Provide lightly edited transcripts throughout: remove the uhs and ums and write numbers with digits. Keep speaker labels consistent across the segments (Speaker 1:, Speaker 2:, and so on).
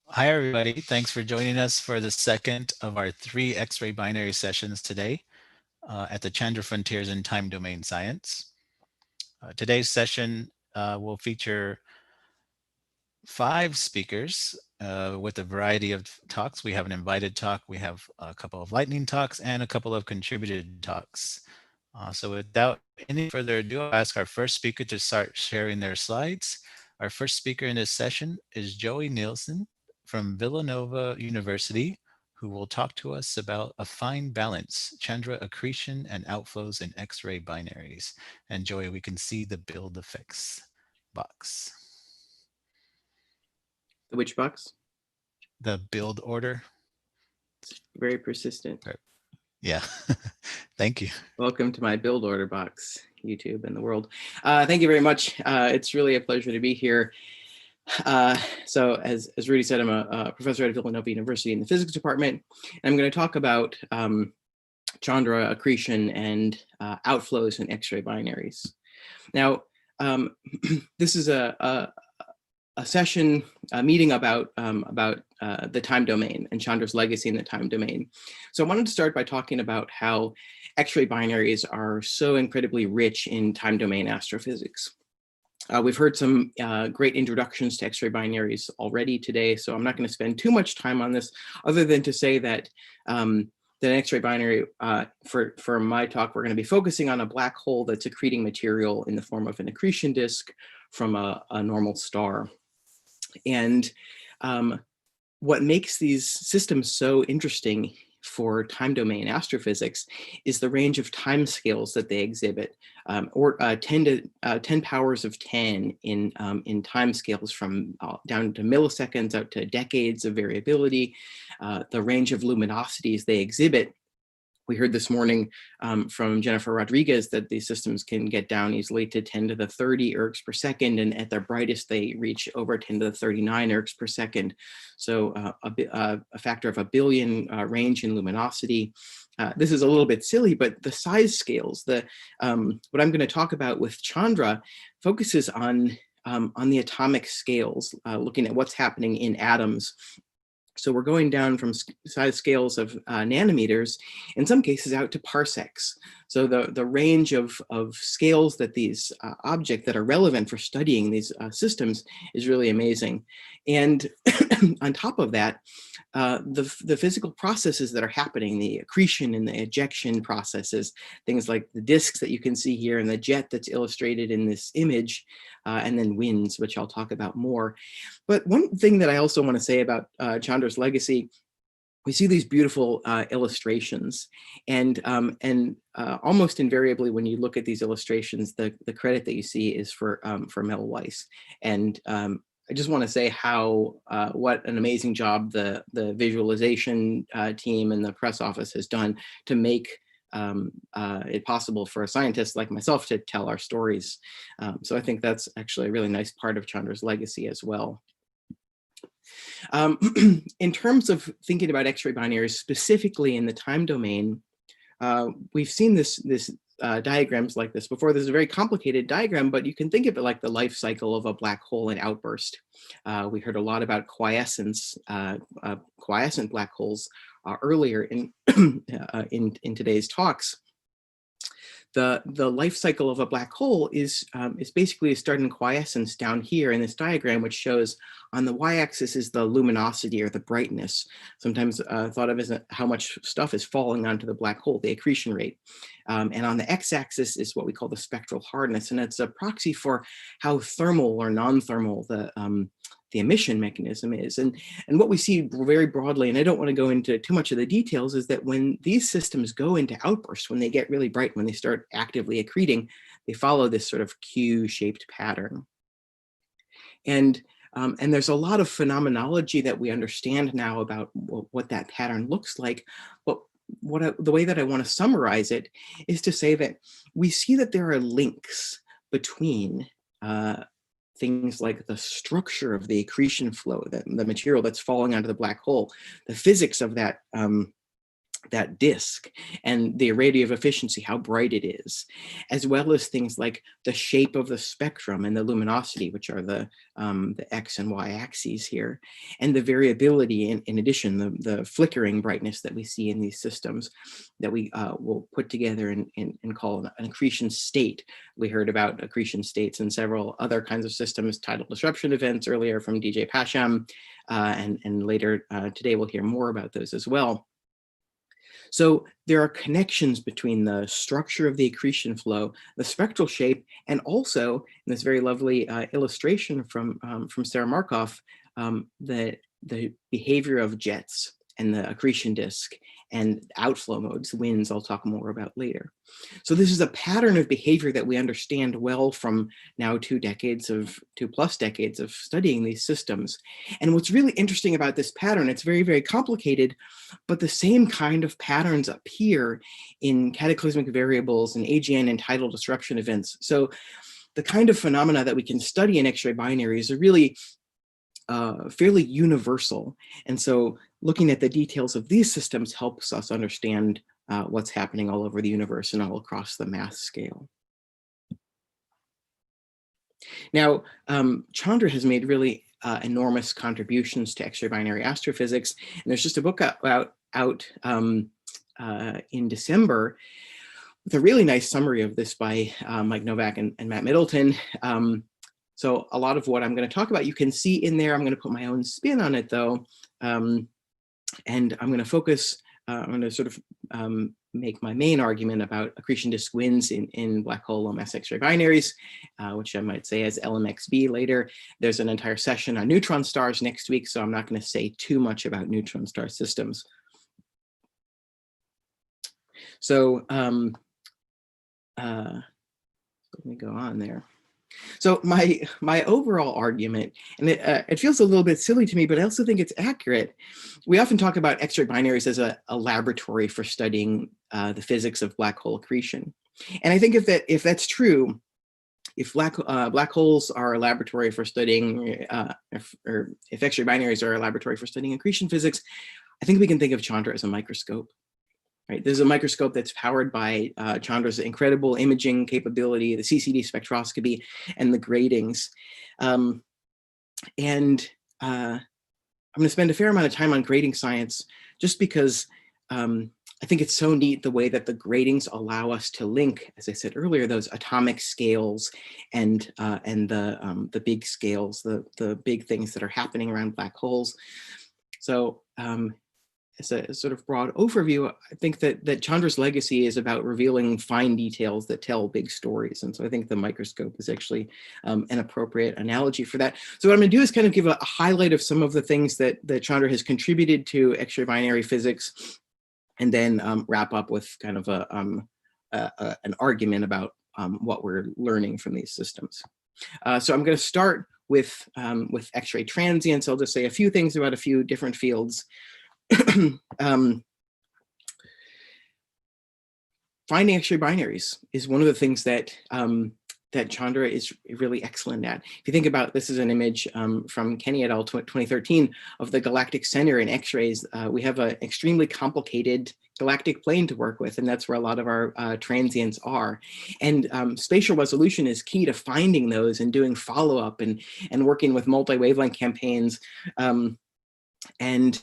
Speaker 1: Hi, everybody. Thanks for joining us for the second of our 3 X-ray binary sessions today at the Chandra Frontiers in Time Domain Science. Today's session will feature 5 speakers with a variety of talks. We have an invited talk, we have a couple of lightning talks, and a couple of contributed talks. So without any further ado, I'll ask our first speaker to start sharing their slides. Our first speaker in this session is Joey Neilsen from Villanova University, who will talk to us about a fine balance, Chandra accretion and outflows in X-ray binaries. And Joey, we can see the build effects box.
Speaker 2: The which box?
Speaker 1: The build order.
Speaker 2: It's very persistent.
Speaker 1: Yeah, thank you.
Speaker 2: Welcome to my build order box, YouTube and the world. Thank you very much. It's really a pleasure to be here. So as Rudy said, I'm a professor at Villanova University in the physics department. And I'm going to talk about Chandra accretion and outflows in X-ray binaries. Now, this is a session, a meeting about the time domain and Chandra's legacy in the time domain. So I wanted to start by talking about how X-ray binaries are so incredibly rich in time domain astrophysics. We've heard some great introductions to X-ray binaries already today, so I'm not going to spend too much time on this, other than to say that the X-ray binary, for my talk, we're going to be focusing on a black hole that's accreting material in the form of an accretion disk from a normal star. And what makes these systems so interesting for time domain astrophysics is the range of time scales that they exhibit, or 10 powers of 10 in time scales from down to milliseconds out to decades of variability, the range of luminosities they exhibit. We heard this morning from Jennifer Rodriguez that these systems can get down easily to 10 to the 30 ergs per second, and at their brightest, they reach over 10 to the 39 ergs per second. So a factor of 1 billion range in luminosity. This is a little bit silly, but the size scales, what I'm going to talk about with Chandra focuses on the atomic scales, looking at what's happening in atoms. So we're going down from size scales of nanometers, in some cases out to parsecs. So the range of scales that these objects that are relevant for studying these systems is really amazing. And on top of that, the physical processes that are happening, the accretion and the ejection processes, things like the disks that you can see here and the jet that's illustrated in this image, and then winds, which I'll talk about more. But one thing that I also want to say about Chandra's legacy, we see these beautiful illustrations, and almost invariably when you look at these illustrations, the credit that you see is for Mel Weiss. And I just want to say how what an amazing job the visualization team and the press office has done to make it possible for a scientist like myself to tell our stories. So I think that's actually a really nice part of Chandra's legacy as well. In terms of thinking about X-ray binaries, specifically in the time domain, we've seen this diagrams like this before. This is a very complicated diagram, but you can think of it like the life cycle of a black hole in outburst. We heard a lot about quiescence, quiescent black holes earlier in in today's talks. The life cycle of a black hole is basically a start in quiescence down here in this diagram, which shows on the y-axis is the luminosity or the brightness, sometimes thought of as how much stuff is falling onto the black hole, the accretion rate. And on the x-axis is what we call the spectral hardness, and it's a proxy for how thermal or non-thermal the emission mechanism is. And what we see very broadly, and I don't want to go into too much of the details, is that when these systems go into outbursts, when they get really bright, when they start actively accreting, they follow this sort of Q-shaped pattern. And there's a lot of phenomenology that we understand now about what that pattern looks like. But the way that I want to summarize it is to say that we see that there are links between things like the structure of the accretion flow, the material that's falling onto the black hole, the physics of that that disk and the irradiative efficiency, how bright it is, as well as things like the shape of the spectrum and the luminosity, which are the X and Y axes here, and the variability, in addition, the flickering brightness that we see in these systems that we will put together and call an accretion state. We heard about accretion states in several other kinds of systems, tidal disruption events earlier from DJ Pasham, and later today we'll hear more about those as well. So there are connections between the structure of the accretion flow, the spectral shape, and also in this very lovely illustration from Sarah Markov, the behavior of jets and the accretion disk and outflow modes, winds, I'll talk more about later. So this is a pattern of behavior that we understand well from now 2+ decades of studying these systems. And what's really interesting about this pattern, it's very, very complicated, but the same kind of patterns appear in cataclysmic variables and AGN and tidal disruption events. So the kind of phenomena that we can study in X-ray binaries are really fairly universal. And so looking at the details of these systems helps us understand what's happening all over the universe and all across the mass scale. Now, Chandra has made really enormous contributions to X-ray binary astrophysics. And there's just a book out in December with a really nice summary of this by Mike Novak and Matt Middleton. So a lot of what I'm going to talk about, you can see in there. I'm going to put my own spin on it, though. And I'm going to focus, I'm going to sort of make my main argument about accretion disk winds in black hole low mass X-ray binaries, which I might say as LMXB later. There's an entire session on neutron stars next week, so I'm not going to say too much about neutron star systems. So let me go on there. So my overall argument, and it feels a little bit silly to me, but I also think it's accurate. We often talk about X-ray binaries as a laboratory for studying the physics of black hole accretion. And I think if that's true, if black holes are a laboratory for studying, if X-ray binaries are a laboratory for studying accretion physics, I think we can think of Chandra as a microscope. Right, there's a microscope that's powered by Chandra's incredible imaging capability, the CCD spectroscopy, and the gratings. I'm going to spend a fair amount of time on grating science just because I think it's so neat the way that the gratings allow us to link, as I said earlier, those atomic scales and the big scales, the big things that are happening around black holes. So as a sort of broad overview, I think that Chandra's legacy is about revealing fine details that tell big stories. And so I think the microscope is actually an appropriate analogy for that. So what I'm going to do is kind of give a highlight of some of the things that Chandra has contributed to X-ray binary physics, and then wrap up with kind of an argument about what we're learning from these systems. So I'm going to start with X-ray transients. I'll just say a few things about a few different fields. Finding X-ray binaries is one of the things that that Chandra is really excellent at. If you think about, this is an image from Kenny et al. 2013 of the galactic center in X-rays. We have an extremely complicated galactic plane to work with, and that's where a lot of our transients are. And spatial resolution is key to finding those and doing follow-up and working with multi-wavelength campaigns. And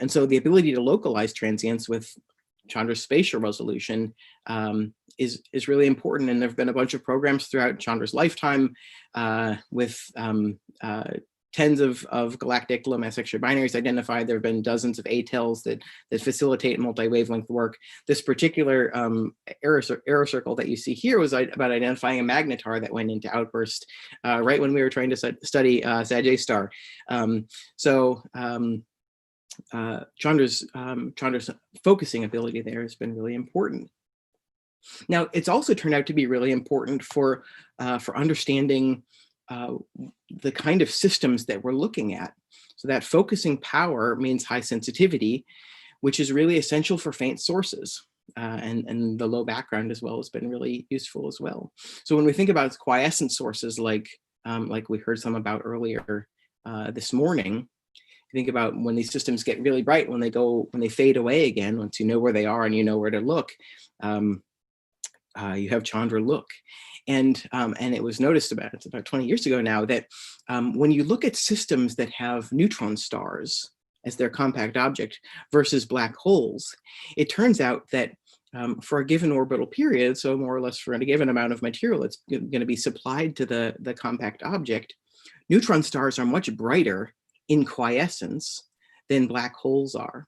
Speaker 2: so the ability to localize transients with Chandra's spatial resolution is really important. And there have been a bunch of programs throughout Chandra's lifetime with tens of galactic low mass X-ray binaries identified. There have been dozens of ATELs that facilitate multi-wavelength work. This particular error circle that you see here was about identifying a magnetar that went into outburst right when we were trying to study Sag A star. Chandra's focusing ability there has been really important. Now, it's also turned out to be really important for understanding the kind of systems that we're looking at. So that focusing power means high sensitivity, which is really essential for faint sources. And the low background as well has been really useful as well. So when we think about quiescent sources like we heard some about earlier this morning, think about when these systems get really bright, when they fade away again, once you know where they are and you know where to look, you have Chandra look. And it was noticed it's about 20 years ago now that when you look at systems that have neutron stars as their compact object versus black holes, it turns out that for a given orbital period, so more or less for a given amount of material that's going to be supplied to the compact object, neutron stars are much brighter in quiescence than black holes are.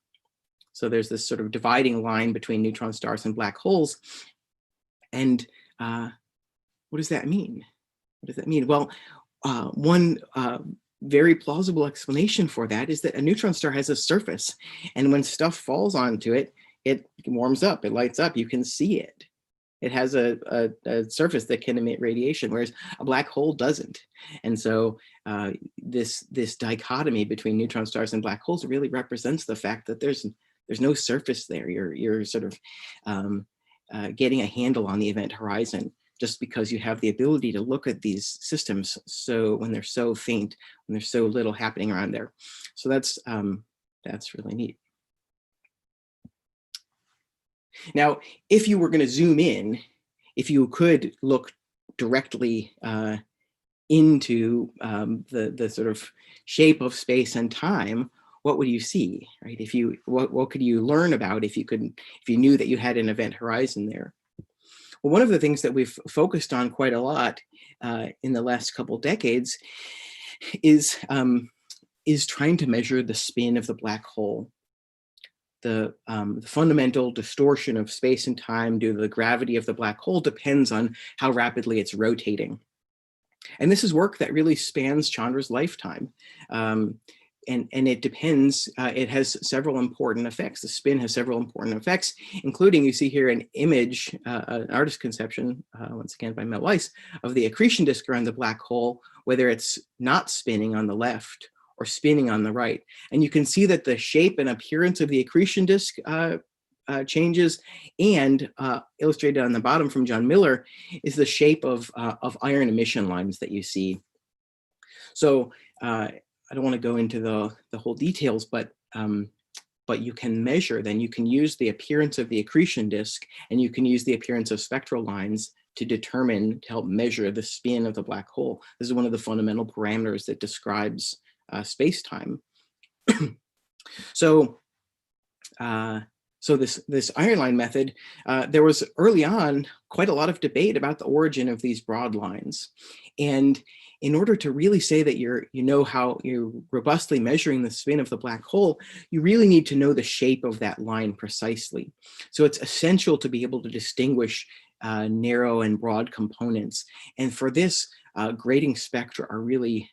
Speaker 2: So there's this sort of dividing line between neutron stars and black holes. And what does that mean? What does that mean? Well, one very plausible explanation for that is that a neutron star has a surface, and when stuff falls onto it, it warms up, it lights up, you can see it. It has a surface that can emit radiation, whereas a black hole doesn't. And so this dichotomy between neutron stars and black holes really represents the fact that there's no surface there. You're sort of getting a handle on the event horizon just because you have the ability to look at these systems so when they're so faint, when there's so little happening around there. So that's really neat. Now, if you were going to zoom in, if you could look directly into the sort of shape of space and time, what would you see, right? What could you learn about if you knew that you had an event horizon there? Well, one of the things that we've focused on quite a lot in the last couple decades is trying to measure the spin of the black hole. The fundamental distortion of space and time due to the gravity of the black hole depends on how rapidly it's rotating. And this is work that really spans Chandra's lifetime. And it depends, it has several important effects. The spin has several important effects, including, you see here an image, an artist conception, once again by Mel Weiss, of the accretion disk around the black hole, whether it's not spinning on the left or spinning on the right. And you can see that the shape and appearance of the accretion disk changes, and illustrated on the bottom from John Miller is the shape of iron emission lines that you see. So I don't want to go into the whole details, but you can measure, then you can use the appearance of the accretion disk, and you can use the appearance of spectral lines to help measure the spin of the black hole. This is one of the fundamental parameters that describes space-time. So this iron line method, there was early on quite a lot of debate about the origin of these broad lines. And in order to really say that you know how you're robustly measuring the spin of the black hole, you really need to know the shape of that line precisely. So it's essential to be able to distinguish narrow and broad components. And for this, grading spectra are really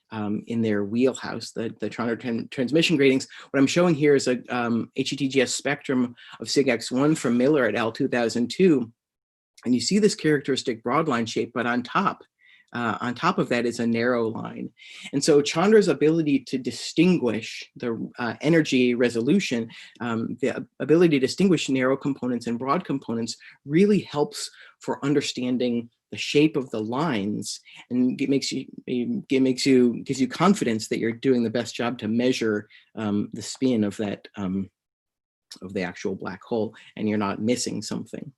Speaker 2: in their wheelhouse, the Chandra transmission gratings. What I'm showing here is a HETGS spectrum of Cyg X-1 from Miller et al. 2002. And you see this characteristic broadline shape, but on top of that is a narrow line. And so Chandra's ability to distinguish the energy resolution, the ability to distinguish narrow components and broad components really helps for understanding the shape of the lines, and gives you confidence that you're doing the best job to measure the spin of that of the actual black hole, and you're not missing something.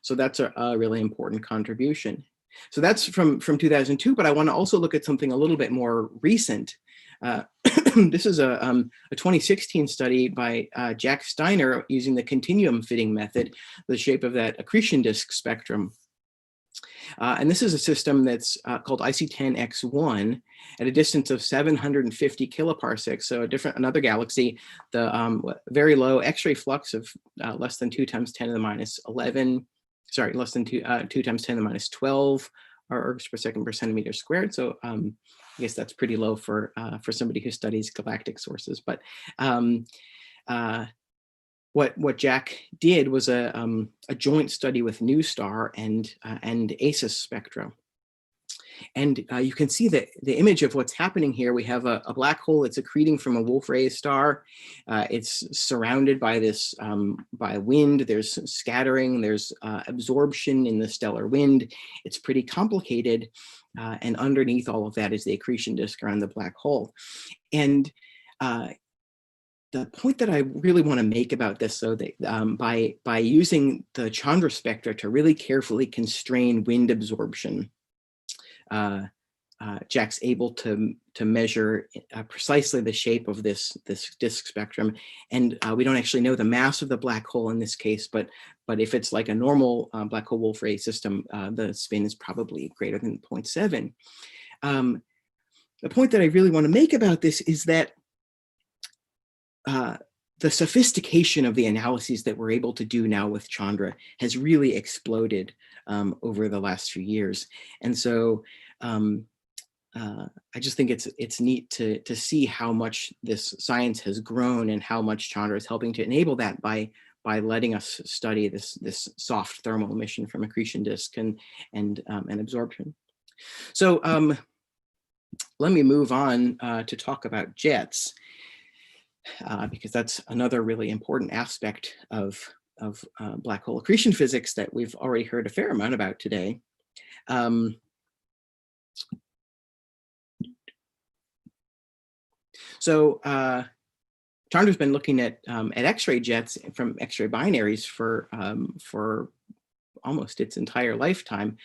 Speaker 2: So that's a really important contribution. So that's from 2002, but I want to also look at something a little bit more recent. This is a 2016 study by Jack Steiner using the continuum fitting method, the shape of that accretion disk spectrum. And this is a system that's called IC10X1 at a distance of 750 kiloparsecs, so another galaxy, the very low X-ray flux of less than 2 times 10 to the minus 11, sorry, less than 2 times 10 to the minus 12 ergs per second per centimeter squared. So I guess that's pretty low for somebody who studies galactic sources. But what Jack did was a joint study with NuStar and ACES spectra. And you can see the image of what's happening here. We have a black hole that's accreting from a Wolf-Rayet star. It's surrounded by this by wind. There's scattering. There's absorption in the stellar wind. It's pretty complicated. And underneath all of that is the accretion disk around the black hole. And the point that I really want to make about this, so that by using the Chandra spectra to really carefully constrain wind absorption, Jack's able to measure precisely the shape of this disk spectrum, and we don't actually know the mass of the black hole in this case, but if it's like a normal black hole Wolf-Rayet system, the spin is probably greater than 0.7. The point that I really want to make about this is that the sophistication of the analyses that we're able to do now with Chandra has really exploded over the last few years, and so I just think it's neat to see how much this science has grown and how much Chandra is helping to enable that by letting us study this soft thermal emission from accretion disk and absorption. So let me move on to talk about jets, because that's another really important aspect of black hole accretion physics that we've already heard a fair amount about today. So Chandra's been looking at X-ray jets from X-ray binaries for almost its entire lifetime.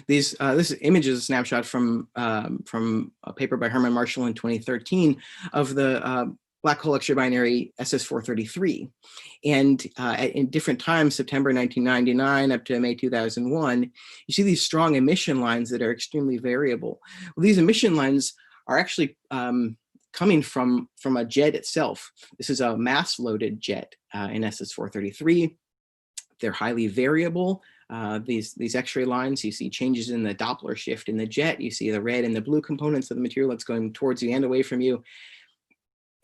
Speaker 2: This image is a snapshot from a paper by Herman Marshall in 2013 of the black hole X-ray binary SS433. And in different times, September 1999 up to May 2001, you see these strong emission lines that are extremely variable. Well, these emission lines are actually coming from a jet itself. This is a mass-loaded jet in SS433. They're highly variable. These X-ray lines, you see changes in the Doppler shift in the jet. You see the red and the blue components of the material that's going towards you and away from you.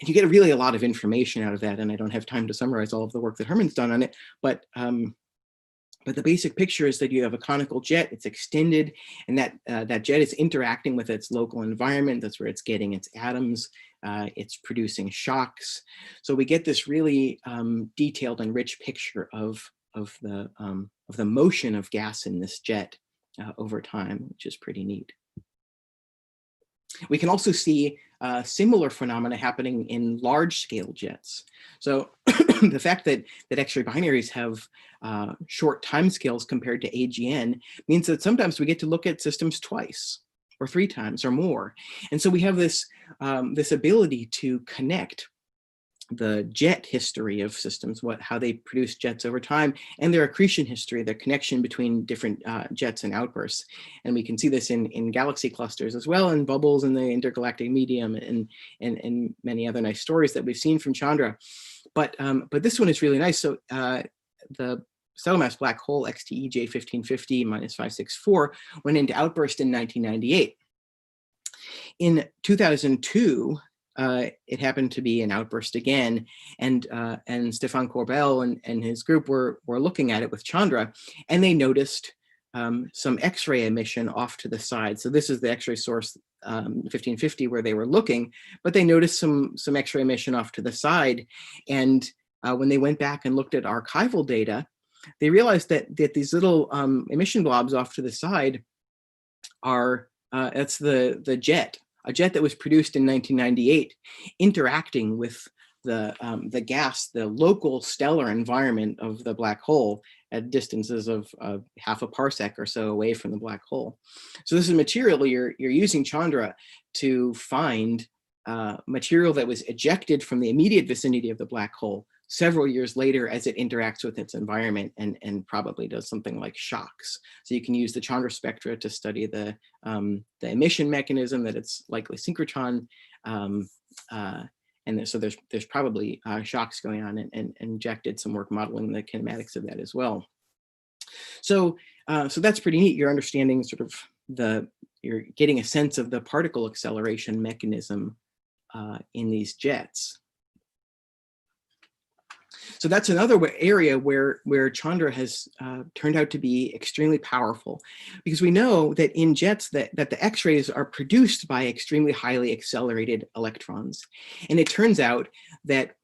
Speaker 2: And you get really a lot of information out of that. And I don't have time to summarize all of the work that Herman's done on it, but the basic picture is that you have a conical jet, it's extended, and that jet is interacting with its local environment. That's where it's getting its atoms. It's producing shocks. So we get this really detailed and rich picture of the motion of gas in this jet over time, which is pretty neat. We can also see similar phenomena happening in large-scale jets. So the fact that X-ray binaries have short timescales compared to AGN means that sometimes we get to look at systems twice or 3 times or more. And so we have this ability to connect the jet history of systems, how they produce jets over time, and their accretion history, the connection between different jets and outbursts. And we can see this in galaxy clusters as well, and bubbles in the intergalactic medium, and many other nice stories that we've seen from Chandra. But this one is really nice. So the stellar mass black hole XTE J1550 -564 went into outburst in 1998. In 2002, it happened to be an outburst again, and Stéphane Courbel and his group were looking at it with Chandra, and they noticed some X-ray emission off to the side. So this is the X-ray source 1550 where they were looking, but they noticed some X-ray emission off to the side. And when they went back and looked at archival data, they realized that these little emission blobs off to the side are that's the jet. A jet that was produced in 1998, interacting with the gas, the local stellar environment of the black hole at distances of half a parsec or so away from the black hole. So this is material you're using Chandra to find material that was ejected from the immediate vicinity of the black hole several years later as it interacts with its environment and probably does something like shocks. So you can use the Chandra spectra to study the emission mechanism, that it's likely synchrotron, and so there's probably shocks going on, and Jack did some work modeling the kinematics of that as well. So that's pretty neat. You're understanding sort of you're getting a sense of the particle acceleration mechanism in these jets. So that's another area where Chandra has turned out to be extremely powerful, because we know that in jets that the X-rays are produced by extremely highly accelerated electrons. And it turns out that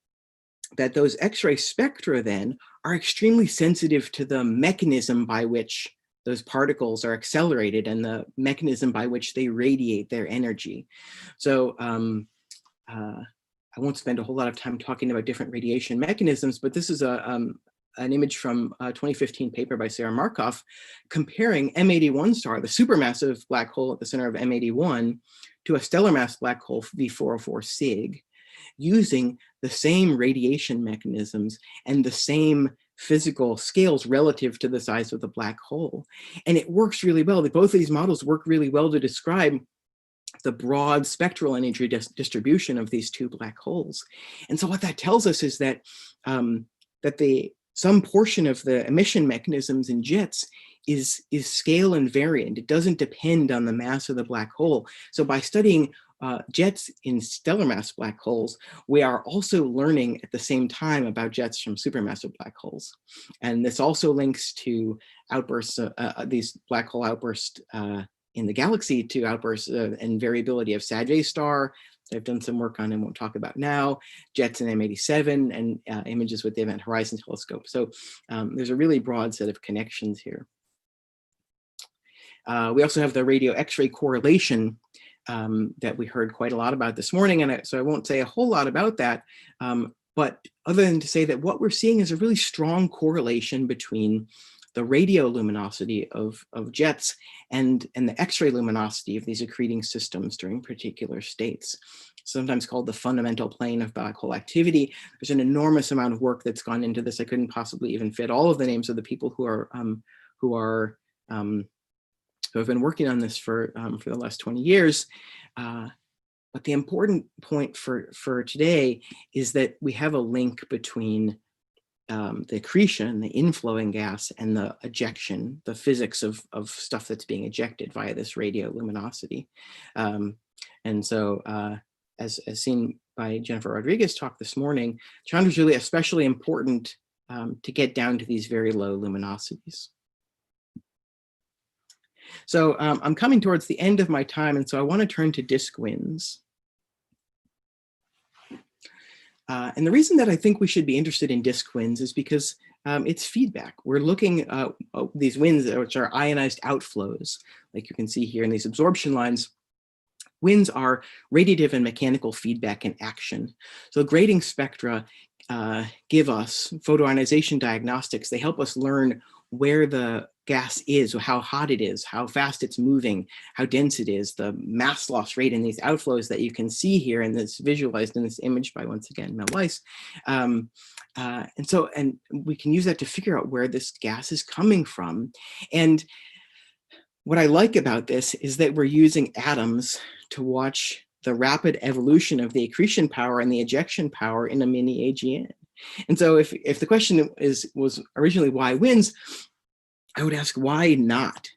Speaker 2: those X-ray spectra then are extremely sensitive to the mechanism by which those particles are accelerated and the mechanism by which they radiate their energy. So I won't spend a whole lot of time talking about different radiation mechanisms, but this is an image from a 2015 paper by Sarah Markov comparing M81 star, the supermassive black hole at the center of M81, to a stellar mass black hole V404 Cyg, using the same radiation mechanisms and the same physical scales relative to the size of the black hole. And it works really well. Both of these models work really well to describe the broad spectral energy distribution of these two black holes. And so what that tells us is that, some portion of the emission mechanisms in jets is scale invariant. It doesn't depend on the mass of the black hole. So by studying jets in stellar mass black holes, we are also learning at the same time about jets from supermassive black holes. And this also links to outbursts, these black hole outbursts in the galaxy, to outbursts and variability of Sag star. I've done some work on and won't talk about now, jets in M87, and images with the Event Horizon Telescope. So there's a really broad set of connections here. We also have the radio X-ray correlation that we heard quite a lot about this morning, and so I won't say a whole lot about that, but other than to say that what we're seeing is a really strong correlation between the radio luminosity of jets and the X-ray luminosity of these accreting systems during particular states, sometimes called the fundamental plane of black hole activity. There's an enormous amount of work that's gone into this. I couldn't possibly even fit all of the names of the people who have been working on this for the last 20 years. But the important point for today is that we have a link between the accretion, the inflowing gas, and the ejection, the physics of stuff that's being ejected via this radio luminosity. And so as seen by Jennifer Rodriguez talk this morning, Chandra is really especially important to get down to these very low luminosities. So I'm coming towards the end of my time, and so I want to turn to disk winds. And the reason that I think we should be interested in disk winds is because it's feedback. We're looking at these winds, which are ionized outflows, like you can see here in these absorption lines. Winds are radiative and mechanical feedback in action. So grading spectra give us photoionization diagnostics. They help us learn where the gas is, how hot it is, how fast it's moving, how dense it is, the mass loss rate in these outflows that you can see here, and that's visualized in this image by, once again, Mel Weiss. And we can use that to figure out where this gas is coming from. And what I like about this is that we're using atoms to watch the rapid evolution of the accretion power and the ejection power in a mini AGN. And so if the question was originally why winds, I would ask why not?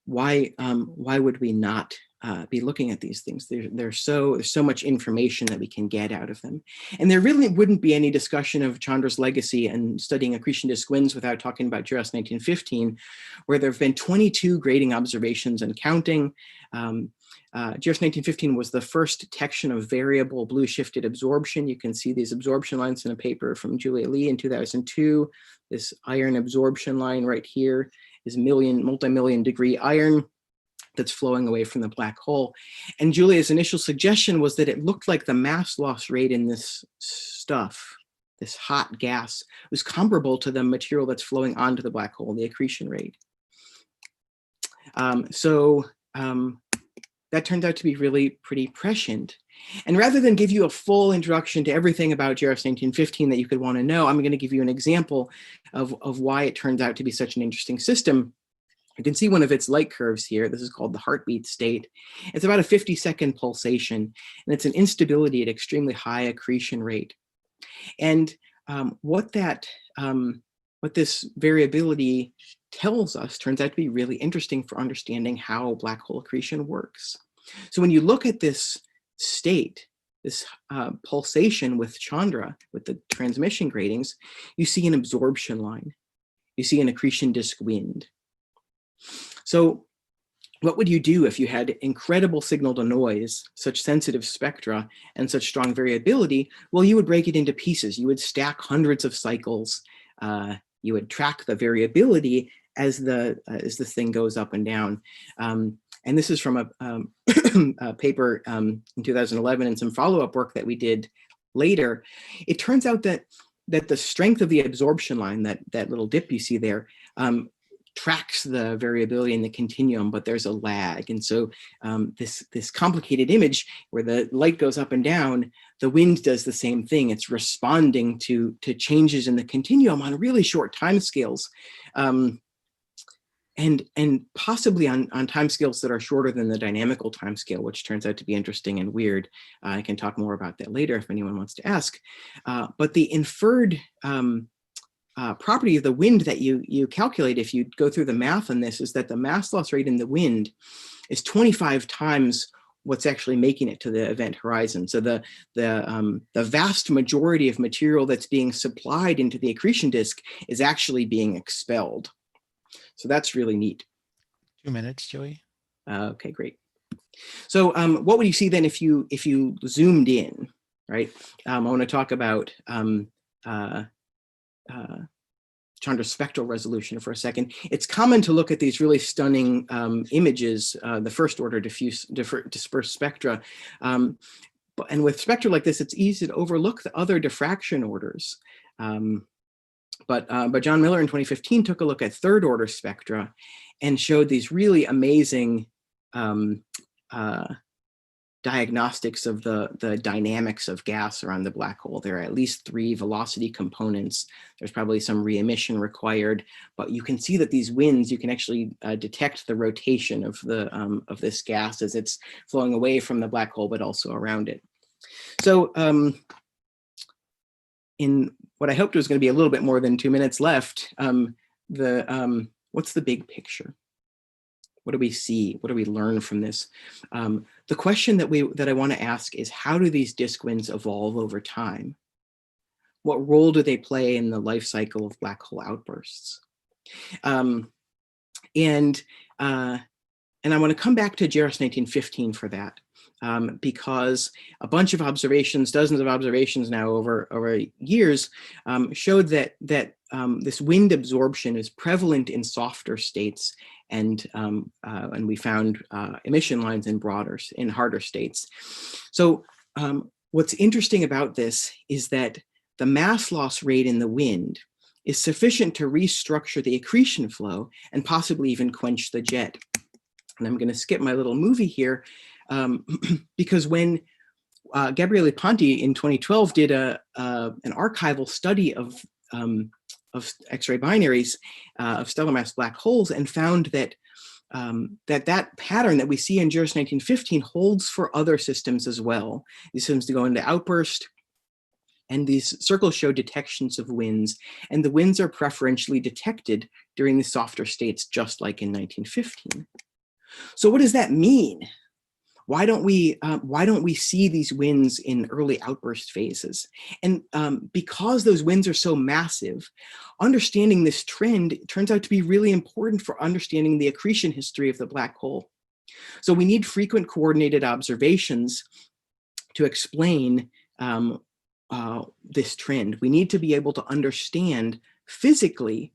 Speaker 2: Why would we not be looking at these things? There's so much information that we can get out of them. And there really wouldn't be any discussion of Chandra's legacy and studying accretion disk winds without talking about GRS 1915, where there have been 22 grading observations and counting. GRS 1915 was the first detection of variable blue shifted absorption. You can see these absorption lines in a paper from Julia Lee in 2002. This iron absorption line right here is multi-million degree iron that's flowing away from the black hole. And Julia's initial suggestion was that it looked like the mass loss rate in this stuff, this hot gas, was comparable to the material that's flowing onto the black hole, the accretion rate. That turned out to be really pretty prescient. And rather than give you a full introduction to everything about GRS 1915 that you could want to know, I'm going to give you an example of why it turns out to be such an interesting system. You can see one of its light curves here. This is called the heartbeat state. It's about a 50-second pulsation, and it's an instability at extremely high accretion rate. And what this variability tells us turns out to be really interesting for understanding how black hole accretion works. So when you look at this state, this pulsation with Chandra, with the transmission gratings, you see an absorption line. You see an accretion disk wind. So what would you do if you had incredible signal to noise, such sensitive spectra, and such strong variability? Well, you would break it into pieces. You would stack hundreds of cycles. You would track the variability as this thing goes up and down. And this is from a paper in 2011 and some follow-up work that we did later, it turns out that the strength of the absorption line, that little dip you see there, tracks the variability in the continuum, but there's a lag. And so this complicated image where the light goes up and down, the wind does the same thing. It's responding to changes in the continuum on really short timescales. And possibly on timescales that are shorter than the dynamical timescale, which turns out to be interesting and weird. I can talk more about that later if anyone wants to ask. But the inferred property of the wind that you calculate if you go through the math on this is that the mass loss rate in the wind is 25 times what's actually making it to the event horizon. So the vast majority of material that's being supplied into the accretion disk is actually being expelled. So that's really neat.
Speaker 1: 2 minutes, Joey.
Speaker 2: Okay, great. So what would you see then if you zoomed in, right? I want to talk about Chandra's spectral resolution for a second. It's common to look at these really stunning images, the first order dispersed spectra. And with spectra like this, it's easy to overlook the other diffraction orders. But John Miller in 2015 took a look at third order spectra and showed these really amazing diagnostics of the dynamics of gas around the black hole. There are at least 3 velocity components. There's probably some re-emission required, but you can see that these winds, you can actually detect the rotation of this gas as it's flowing away from the black hole, but also around it. So in what I hoped was going to be a little bit more than 2 minutes left, what's the big picture? What do we see? What do we learn from this? The question that I want to ask is, how do these disk winds evolve over time? What role do they play in the life cycle of black hole outbursts? And I want to come back to JRS 1915 for that. Because a bunch of observations, dozens of observations now over years, showed that this wind absorption is prevalent in softer states, and we found emission lines in harder states. So what's interesting about this is that the mass loss rate in the wind is sufficient to restructure the accretion flow and possibly even quench the jet. And I'm going to skip my little movie here. Because when Gabriele Ponti in 2012 did an archival study of X-ray binaries of stellar mass black holes and found that that pattern that we see in JRS 1915 holds for other systems as well. These systems go into outburst, and these circles show detections of winds, and the winds are preferentially detected during the softer states, just like in 1915. So what does that mean? Why don't we see these winds in early outburst phases? And because those winds are so massive, understanding this trend turns out to be really important for understanding the accretion history of the black hole. So we need frequent coordinated observations to explain this trend. We need to be able to understand physically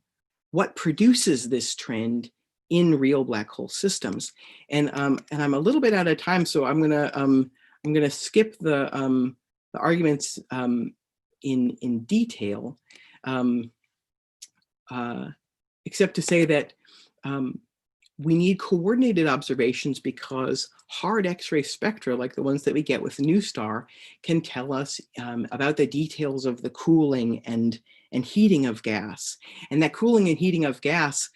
Speaker 2: what produces this trend in real black hole systems. And I'm a little bit out of time, so I'm gonna skip the arguments in detail, except to say that we need coordinated observations because hard X-ray spectra, like the ones that we get with NuSTAR, can tell us about the details of the cooling and heating of gas. And that cooling and heating of gas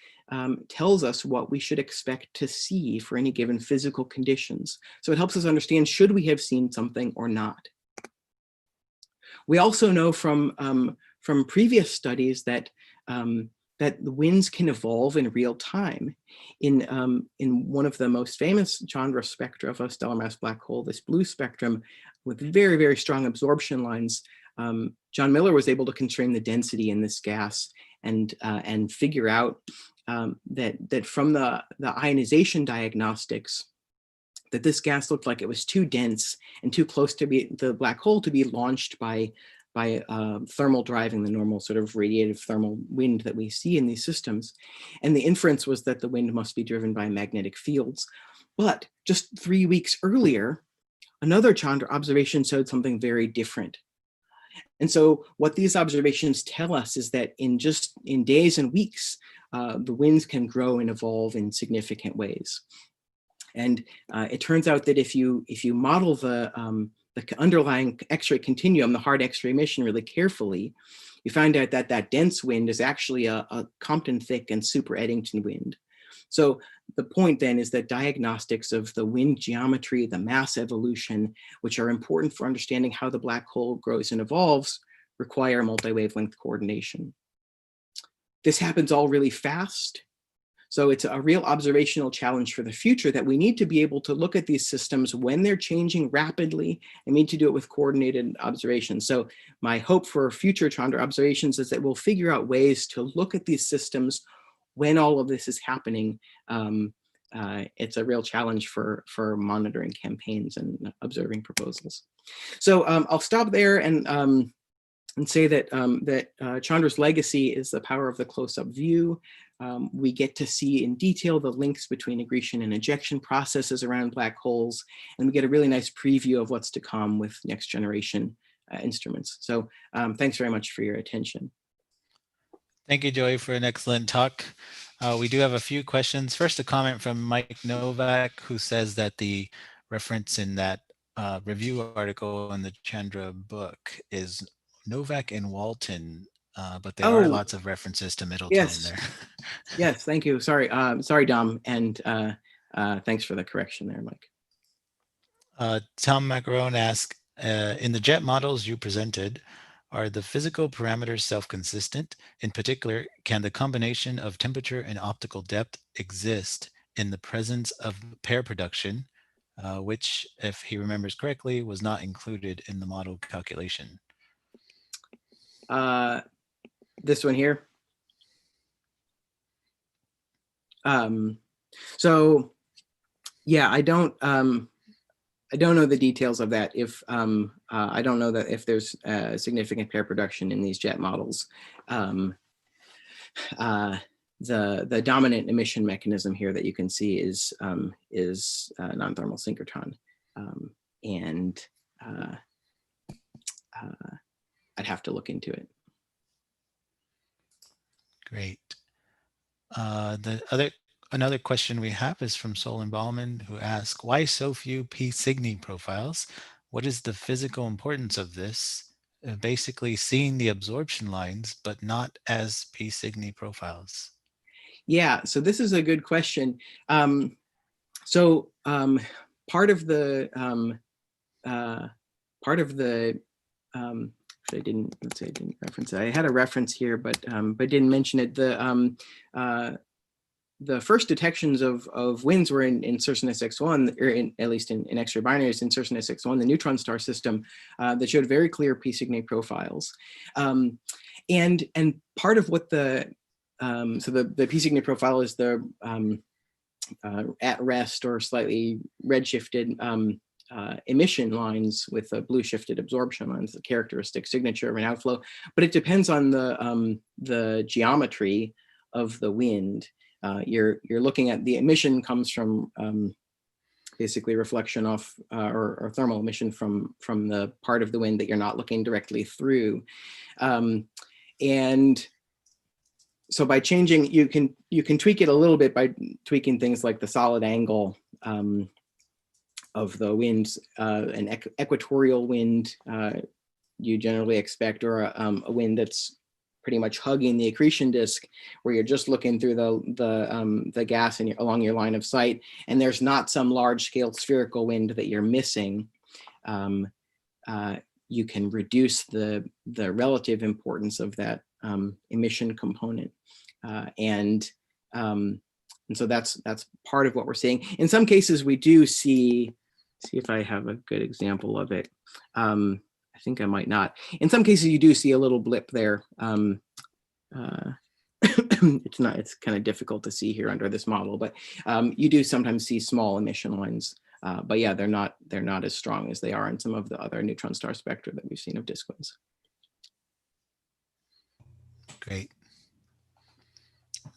Speaker 2: tells us what we should expect to see for any given physical conditions. So it helps us understand, should we have seen something or not? We also know from previous studies that that the winds can evolve in real time. In one of the most famous Chandra spectra of a stellar mass black hole, this blue spectrum with very, very strong absorption lines, John Miller was able to constrain the density in this gas and figure out that from the ionization diagnostics, that this gas looked like it was too dense and too close to the black hole to be launched by thermal driving, the normal sort of radiative thermal wind that we see in these systems. And the inference was that the wind must be driven by magnetic fields. But just 3 weeks earlier, another Chandra observation showed something very different. And so what these observations tell us is that in days and weeks, the winds can grow and evolve in significant ways. And it turns out that if you model the underlying X-ray continuum, the hard X-ray emission, really carefully, you find out that that dense wind is actually a Compton-Thick and super Eddington wind. So the point then is that diagnostics of the wind geometry, the mass evolution, which are important for understanding how the black hole grows and evolves, require multi-wavelength coordination. This happens all really fast. So it's a real observational challenge for the future that we need to be able to look at these systems when they're changing rapidly and need to do it with coordinated observations. So my hope for future Chandra observations is that we'll figure out ways to look at these systems when all of this is happening. It's a real challenge for monitoring campaigns and observing proposals. So I'll stop there and say that Chandra's legacy is the power of the close-up view. We get to see in detail the links between accretion and ejection processes around black holes, and we get a really nice preview of what's to come with next generation instruments. So thanks very much for your attention.
Speaker 1: Thank you, Joey, for an excellent talk. We do have a few questions. First, a comment from Mike Novak, who says that the reference in that review article in the Chandra book is Novak and Walton, but there are lots of references to Middleton in there.
Speaker 2: Yes, thank you. Sorry, sorry, Dom, and thanks for the correction there, Mike.
Speaker 1: Tom Macaron asks, in the jet models you presented, are the physical parameters self-consistent? In particular, can the combination of temperature and optical depth exist in the presence of pair production, which, if he remembers correctly, was not included in the model calculation?
Speaker 2: This one here. So yeah, I don't know the details of that. If I don't know that if there's significant pair production in these jet models. The dominant emission mechanism here that you can see is non-thermal synchrotron, and I'd have to look into it.
Speaker 1: Great. Another question we have is from Solon Ballman, who asks, why so few P Cygni profiles? What is the physical importance of this? Basically seeing the absorption lines, but not as P Cygni profiles.
Speaker 2: Yeah, so this is a good question. Part of the I didn't reference it. I had a reference here, but didn't mention it. The first detections of winds were in Cygnus X-1, or at least in X-ray binaries in Cygnus X-1, the neutron star system, that showed very clear P Cygni profiles. And part of what the P Cygni profile is the at rest or slightly redshifted emission lines with a blue shifted absorption lines, the characteristic signature of an outflow. But it depends on the geometry of the wind. You're looking at the emission comes from basically reflection off or thermal emission from the part of the wind that you're not looking directly through. And so by changing, you can tweak it a little bit by tweaking things like the solid angle of the winds. An equatorial wind you generally expect, or a wind that's pretty much hugging the accretion disk, where you're just looking through the gas along your line of sight, and there's not some large scale spherical wind that you're missing. You can reduce the relative importance of that emission component, and so that's part of what we're seeing. In some cases, we do see if I have a good example of it. I think I might not. In some cases, you do see a little blip there. It's kind of difficult to see here under this model, but you do sometimes see small emission lines. But yeah, they're not as strong as they are in some of the other neutron star spectra that we've seen of disk winds.
Speaker 1: Great.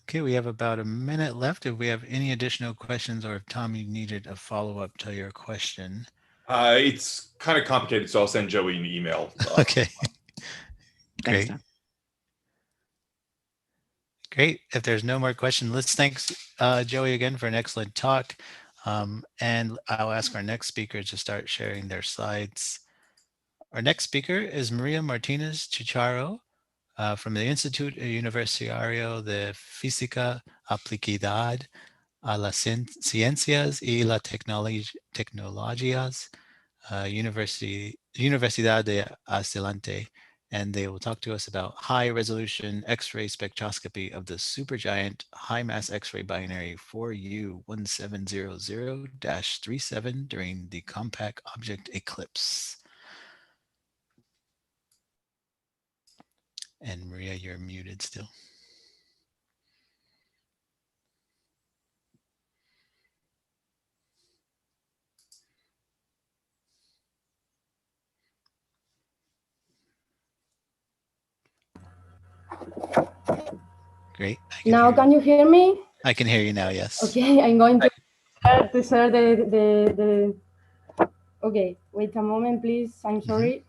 Speaker 1: Okay, we have about a minute left. If we have any additional questions, or if Tom, you needed a follow-up to your question.
Speaker 3: It's kind of complicated, so I'll send Joey an email.
Speaker 1: Okay.
Speaker 2: Thanks,
Speaker 1: Great.
Speaker 2: Tom.
Speaker 1: Great. If there's no more questions, let's thank Joey again for an excellent talk. And I'll ask our next speaker to start sharing their slides. Our next speaker is Maria Martínez-Chicharro from the Instituto Universitario de Física Aplicada a las Ciencias y las Tecnologías, Universidad de Alicante, and they will talk to us about high resolution X-ray spectroscopy of the supergiant high mass X-ray binary 4U1700-37 during the compact object eclipse. And Maria, you're muted still. Great.
Speaker 3: Now, can you hear me?
Speaker 1: I can hear you now, yes.
Speaker 3: Okay, I'm going to share the Okay, wait a moment, please. I'm sorry.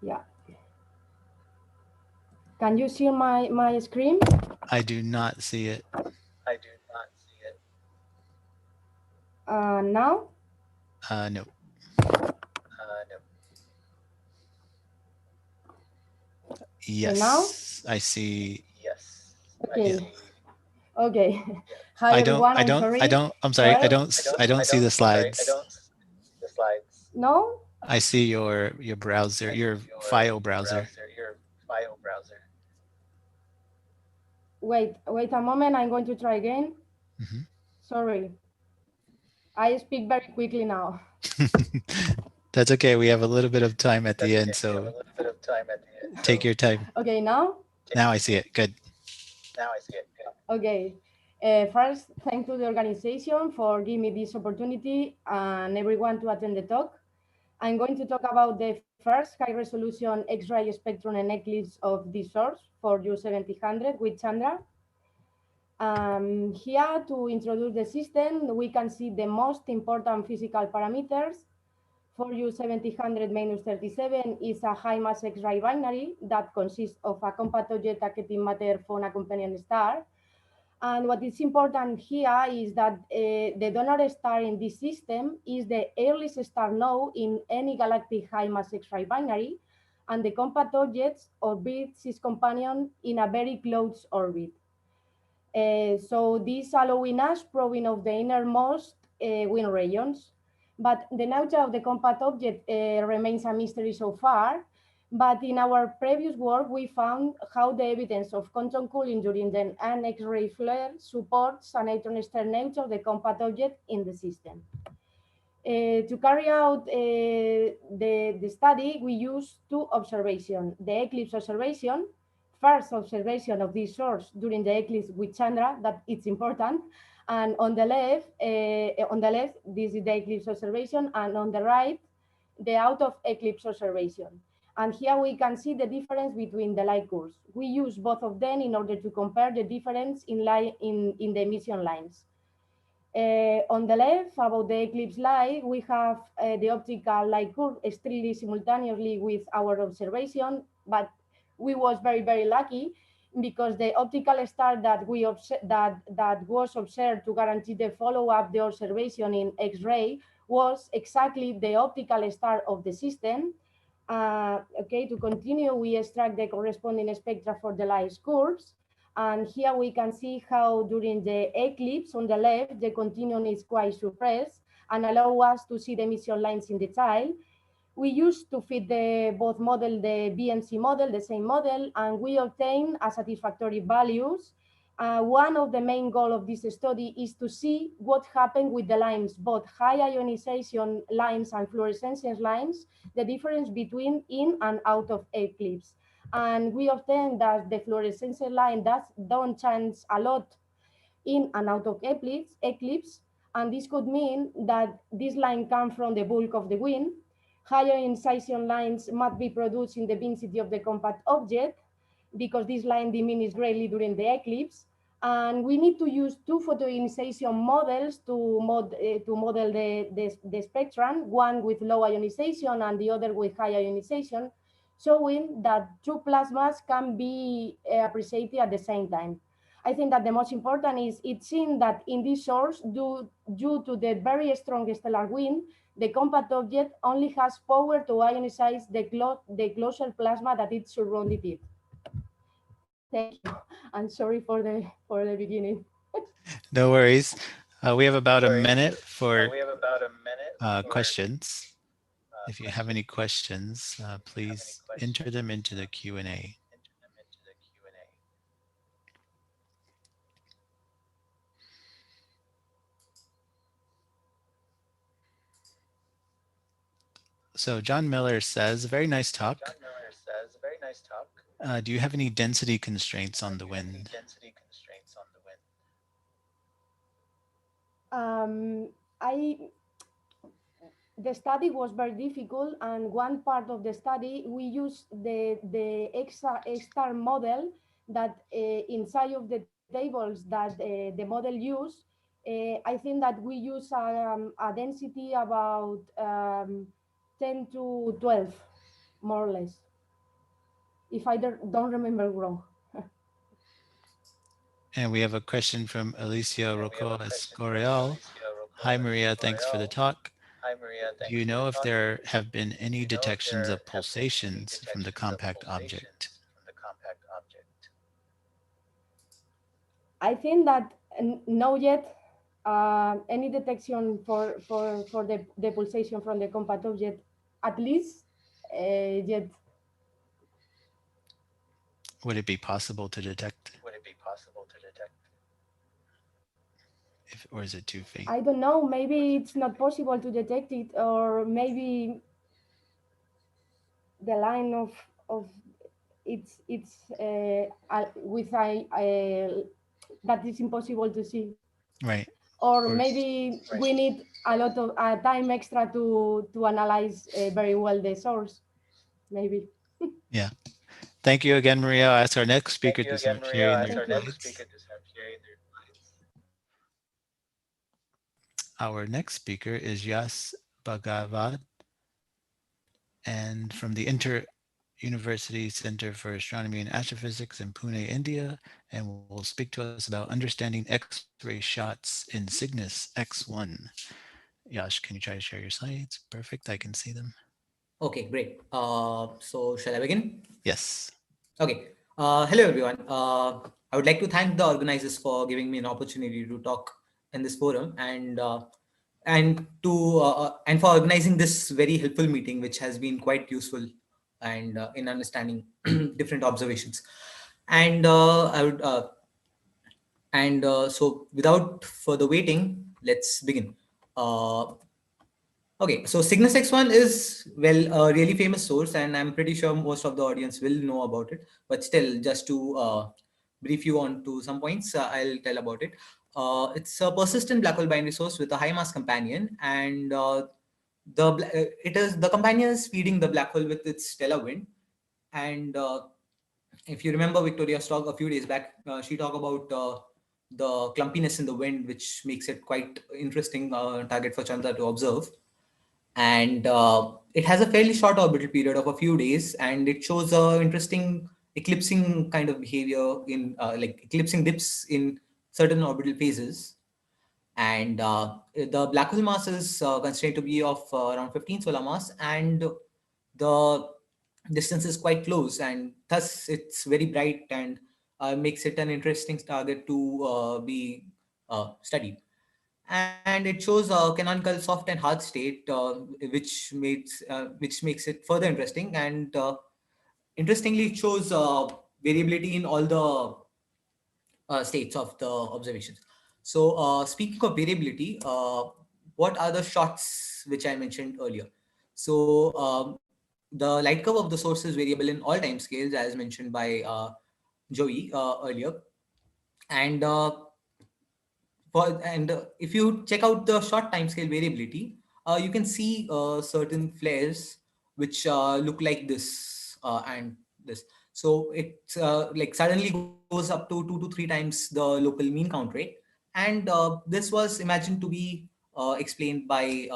Speaker 3: Yeah. Can you see my screen?
Speaker 1: I do not see it.
Speaker 3: Now?
Speaker 1: No. Yes.
Speaker 3: Now?
Speaker 1: I see.
Speaker 3: Okay.
Speaker 1: Yeah.
Speaker 3: Okay. Hi everyone. I'm sorry.
Speaker 1: I don't see the slides.
Speaker 3: No?
Speaker 1: I see your browser, your file browser.
Speaker 3: Wait a moment. I'm going to try again. Sorry. I speak very quickly now.
Speaker 1: That's okay. We have a little bit of time at the end, so take your time.
Speaker 3: Okay, now?
Speaker 1: Now I see it. Good.
Speaker 3: Okay. First, thank to the organization for giving me this opportunity and everyone to attend the talk. I'm going to talk about the first high-resolution X-ray spectrum and eclipse of this source for U1700 with Chandra. Here, to introduce the system, we can see the most important physical parameters. For U1700-37 is a high-mass X-ray binary that consists of a compact object, a Keting matter, phone accompanying star. And what is important here is that the donor star in this system is the earliest star known in any galactic high-mass X-ray binary, and the compact object orbits its companion in a very close orbit. So this allowing us probing of the innermost wind regions. But the nature of the compact object remains a mystery so far. But in our previous work, we found how the evidence of quantum cooling during an X-ray flare supports a neutron star nature of the compact object in the system. To carry out the study, we used two observations: the eclipse observation, first observation of this source during the eclipse with Chandra, that it's important. And on the left, this is the eclipse observation, and on the right, the out of eclipse observation. And here we can see the difference between the light curves. We use both of them in order to compare the difference in the emission lines. On the left, about the eclipse light, we have the optical light curve strictly simultaneously with our observation, but we was very lucky because the optical star that was observed to guarantee the follow-up the observation in X-ray was exactly the optical star of the system. Okay, to continue, we extract the corresponding spectra for the light curves. And here we can see how during the eclipse on the left, the continuum is quite suppressed and allow us to see the emission lines in detail. We used to fit both model, the BMC model, the same model, and we obtain a satisfactory values. One of the main goals of this study is to see what happened with the lines, both high ionization lines and fluorescence lines, the difference between in and out of eclipse. And we obtain that the fluorescence line don't change a lot in and out of eclipse, and this could mean that this line comes from the bulk of the wind. Higher incision lines must be produced in the density of the compact object because this line diminishes greatly during the eclipse. And we need to use two photoionization models to model the spectrum, one with low ionization and the other with high ionization, showing that two plasmas can be appreciated at the same time. I think that the most important is it's seen that in this source, due to the very strong stellar wind, the compact object only has power to ionize the closer plasma that it surrounded it. Thank you. I'm sorry for the beginning.
Speaker 1: No worries. We have about a minute for questions. If you have any questions, please enter them into the Q&A. So John Miller says, very nice talk. Do you have any density constraints on the wind?
Speaker 3: The study was very difficult, and one part of the study we used the X-star model that inside of the tables that the model used. I think that we use a density about 10 to 12, more or less, if I don't remember wrong.
Speaker 1: And we have a question from Alicia Rocco Escorial. Hi, Maria. Thanks for the talk. Do you know if there have been any detections of pulsations from the compact object?
Speaker 3: I think that no yet any detection for the pulsation from the compact object, at least yet.
Speaker 1: Would it be possible to detect? Or is it too faint?
Speaker 3: I don't know. Maybe it's not possible to detect it, or maybe the line of it's with that is impossible to see.
Speaker 1: Right.
Speaker 3: Or maybe we need a lot of time extra to analyze very well the source. Maybe.
Speaker 1: Yeah. Thank you again, Maria. I'll ask our next speaker to start sharing their slides. Our next speaker is Yash Bhargava, and from the Inter-University Center for Astronomy and Astrophysics in Pune, India, and will speak to us about understanding X-ray shots in Cygnus X-1. Yash, can you try to share your slides? Perfect, I can see them.
Speaker 4: Okay, great. So shall I begin?
Speaker 1: Yes.
Speaker 4: Okay. Hello, everyone. I would like to thank the organizers for giving me an opportunity to talk in this forum and for organizing this very helpful meeting, which has been quite useful and in understanding different observations. And so without further waiting, let's begin. Okay, so Cygnus X-1 is, well, a really famous source, and I'm pretty sure most of the audience will know about it. But still, just to brief you on to some points, I'll tell about it. It's a persistent black hole binary source with a high mass companion, and the companion is feeding the black hole with its stellar wind. And if you remember Victoria's talk a few days back, she talked about the clumpiness in the wind, which makes it quite interesting target for Chandra to observe. And it has a fairly short orbital period of a few days, and it shows a interesting eclipsing kind of behavior in like eclipsing dips in certain orbital phases. And the black hole mass is constrained to be of around 15 solar mass, and the distance is quite close, and thus it's very bright and makes it an interesting target to be studied. And it shows a canonical soft and hard state, which makes it further interesting. And interestingly, it shows variability in all the states of the observations. So speaking of variability, what are the shots which I mentioned earlier? So the light curve of the source is variable in all time scales, as mentioned by Joey earlier. And if you check out the short timescale variability, you can see certain flares which look like this and this. So it like suddenly goes up to 2 to 3 times the local mean count rate. And this was imagined to be explained by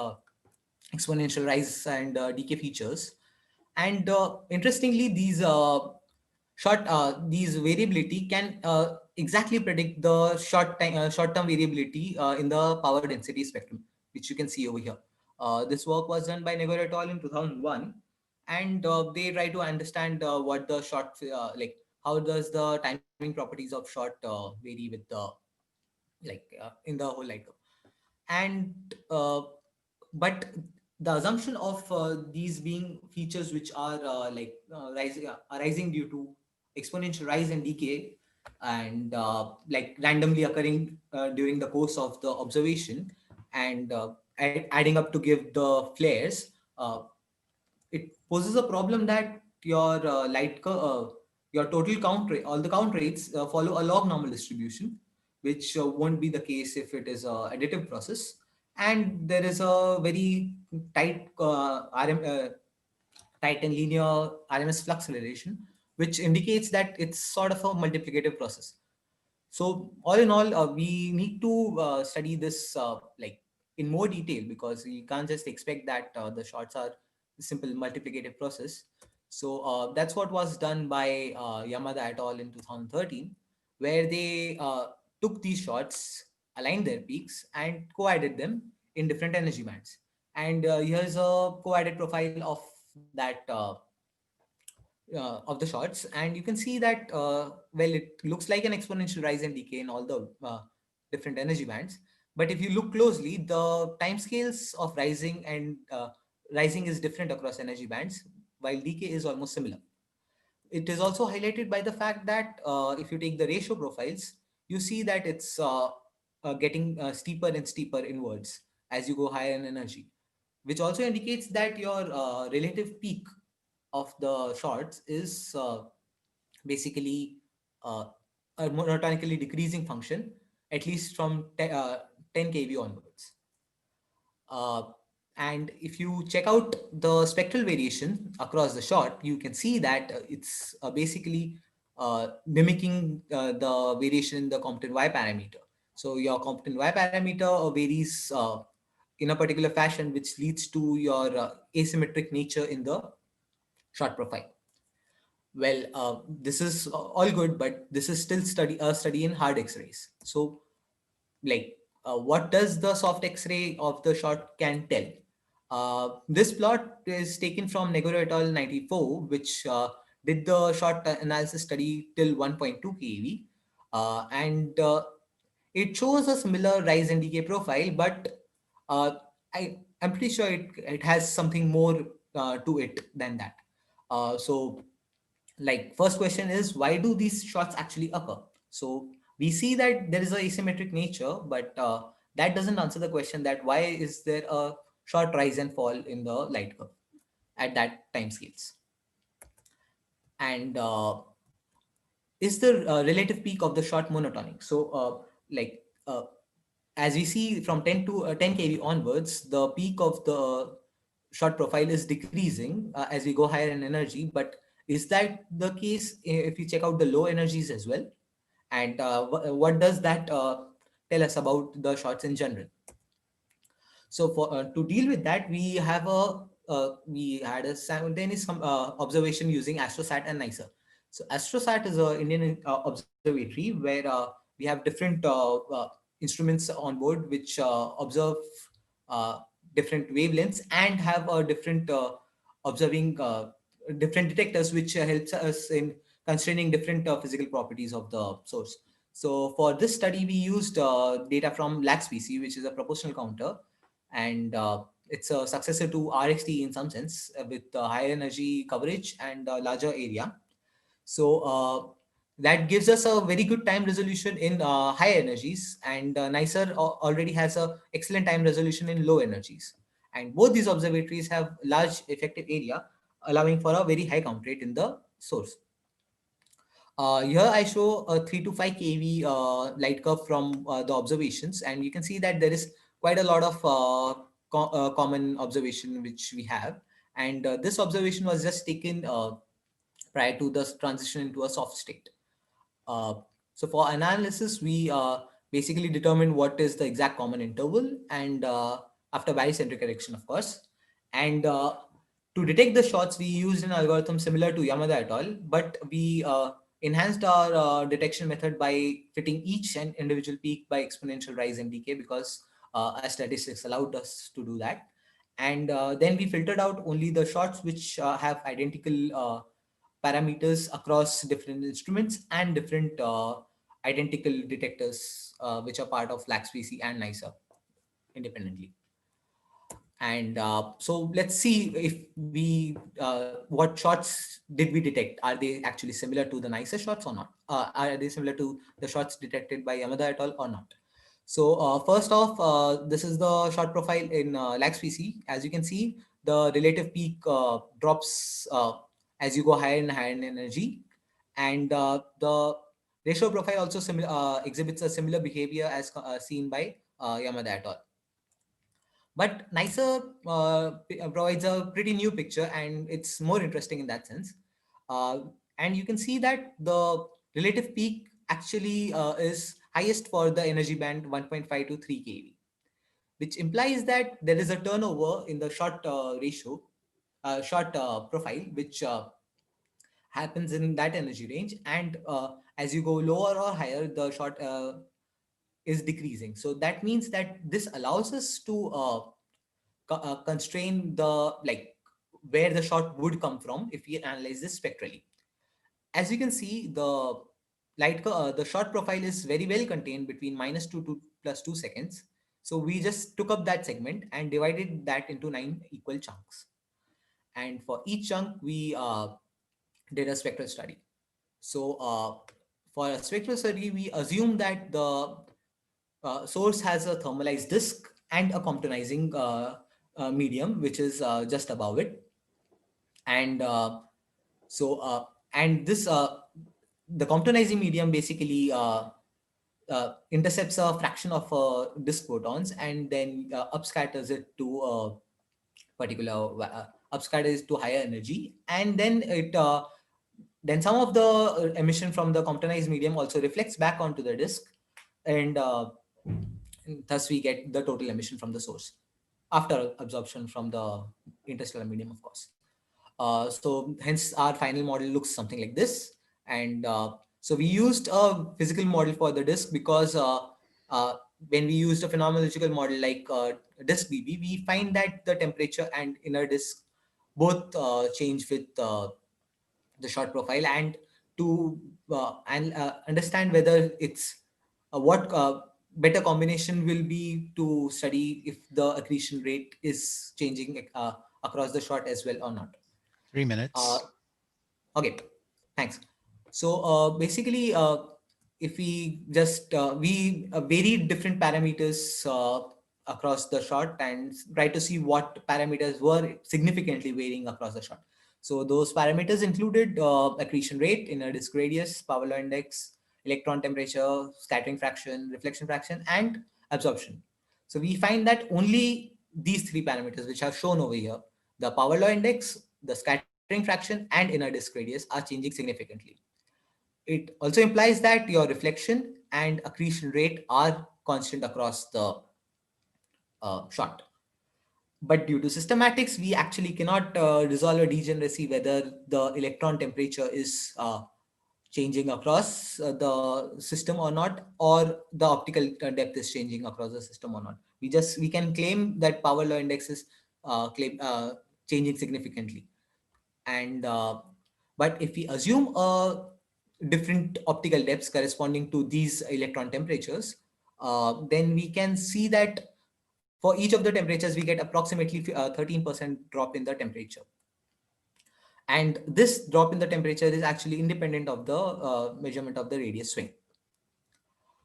Speaker 4: exponential rise and decay features. And interestingly, these variability can exactly predict the short-term variability in the power density spectrum, which you can see over here. This work was done by Negoro et al. In 2001, and they try to understand what the like how does the timing properties of short vary with the in the whole light curve. And but the assumption of these being features which are rising due to exponential rise and decay, and like randomly occurring during the course of the observation, and adding up to give the flares, it poses a problem that your total count rate, all the count rates follow a log normal distribution, which won't be the case if it is a additive process. And there is a very tight tight and linear RMS flux relation, which indicates that it's sort of a multiplicative process. So all in all, we need to study this in more detail, because you can't just expect that the shots are a simple multiplicative process. So that's what was done by Yamada et al. In 2013, where they took these shots, aligned their peaks, and co-added them in different energy bands. And here's a co-added profile of the shots, and you can see that well, it looks like an exponential rise and decay in all the different energy bands. But if you look closely, the timescales of rising is different across energy bands, while decay is almost similar. It is also highlighted by the fact that if you take the ratio profiles, you see that it's getting steeper and steeper inwards as you go higher in energy, which also indicates that your relative peak of the shots is basically uh, a monotonically decreasing function, at least from 10 kV onwards. Uh, and if you check out the spectral variation across the shot, you can see that it's basically mimicking the variation in the Compton Y parameter. So your Compton Y parameter varies in a particular fashion, which leads to your asymmetric nature in the shot profile. Well, this is all good, but this is still study in hard X-rays. So, what does the soft X-ray of the shot can tell? This plot is taken from Negoro et al. 94, which did the shot analysis study till 1.2 keV, and it shows a similar rise and decay profile, but I'm pretty sure it has something more to it than that. So first question is, why do these shots actually occur? So we see that there is a asymmetric nature, but that doesn't answer the question that why is there a short rise and fall in the light curve at that time scales. And is the relative peak of the shot monotonic? So as we see from 10 to 10 kV onwards, the peak of the shot profile is decreasing as we go higher in energy. But is that the case if you check out the low energies as well? And what does that tell us about the shots in general? So for to deal with that, we had a simultaneous observation using AstroSat and NICER. So AstroSat is an Indian observatory where we have different instruments on board which observe different wavelengths and have a different observing different detectors, which helps us in constraining different physical properties of the source. So for this study, we used data from LAC-SPC, which is a proportional counter, and it's a successor to RXT in some sense, with higher energy coverage and larger area. So that gives us a very good time resolution in high energies, and NICER already has a excellent time resolution in low energies. And both these observatories have large effective area, allowing for a very high count rate in the source. Here I show a 3 to 5 kV light curve from the observations, and you can see that there is quite a lot of common observation which we have. And this observation was just taken prior to the transition into a soft state. So for analysis, we basically determine what is the exact common interval, and after barycentric correction, of course. And to detect the shots, we used an algorithm similar to Yamada et al., but we enhanced our detection method by fitting each and individual peak by exponential rise and decay, because our statistics allowed us to do that. And then we filtered out only the shots which have identical parameters across different instruments and different identical detectors, which are part of LAX-PC and NICER independently. And so let's see if we what shots did we detect. Are they actually similar to the NICER shots or not? Are they similar to the shots detected by Yamada et al. Or not? So first off, this is the shot profile in LAX-PC. As you can see, the relative peak drops as you go higher and higher in energy, and the ratio profile also exhibits a similar behavior as seen by Yamada et al. But NICER provides a pretty new picture, and it's more interesting in that sense. And you can see that the relative peak actually is highest for the energy band 1.5 to 3 keV, which implies that there is a turnover in the shot ratio, shot profile, which happens in that energy range. And as you go lower or higher, the shot is decreasing. So that means that this allows us to constrain the where the shot would come from if we analyze this spectrally. As you can see, the shot profile is very well contained between -2 to +2 seconds. So we just took up that segment and divided that into 9 equal chunks. And for each chunk, we did a spectral study. So for a spectral study, we assume that the source has a thermalized disk and a Comptonizing medium, which is just above it. And and this the Comptonizing medium basically intercepts a fraction of disk photons and then upscatters it to a particular upscatters to higher energy, and then it then some of the emission from the Comptonized medium also reflects back onto the disk, and thus we get the total emission from the source after absorption from the interstellar medium, of course. So hence our final model looks something like this. And so we used a physical model for the disk because when we used a phenomenological model like disk BB, we find that the temperature and inner disk both change with the shot profile. And to understand whether it's what better combination will be to study if the accretion rate is changing across the shot as well or not.
Speaker 1: 3 minutes.
Speaker 4: Okay, thanks. So basically, if we just we vary different parameters across the shot and try to see what parameters were significantly varying across the shot. So those parameters included accretion rate, inner disk radius, power law index, electron temperature, scattering fraction, reflection fraction, and absorption. So we find that only these three parameters, which are shown over here, the power law index, the scattering fraction, and inner disk radius, are changing significantly. It also implies that your reflection and accretion rate are constant across the shot. But due to systematics, we actually cannot resolve a degeneracy whether the electron temperature is changing across the system or not, or the optical depth is changing across the system or not. We can claim that power law index is changing significantly. And but if we assume a different optical depths corresponding to these electron temperatures, then we can see that for each of the temperatures, we get approximately 13% drop in the temperature. And this drop in the temperature is actually independent of the measurement of the radius swing.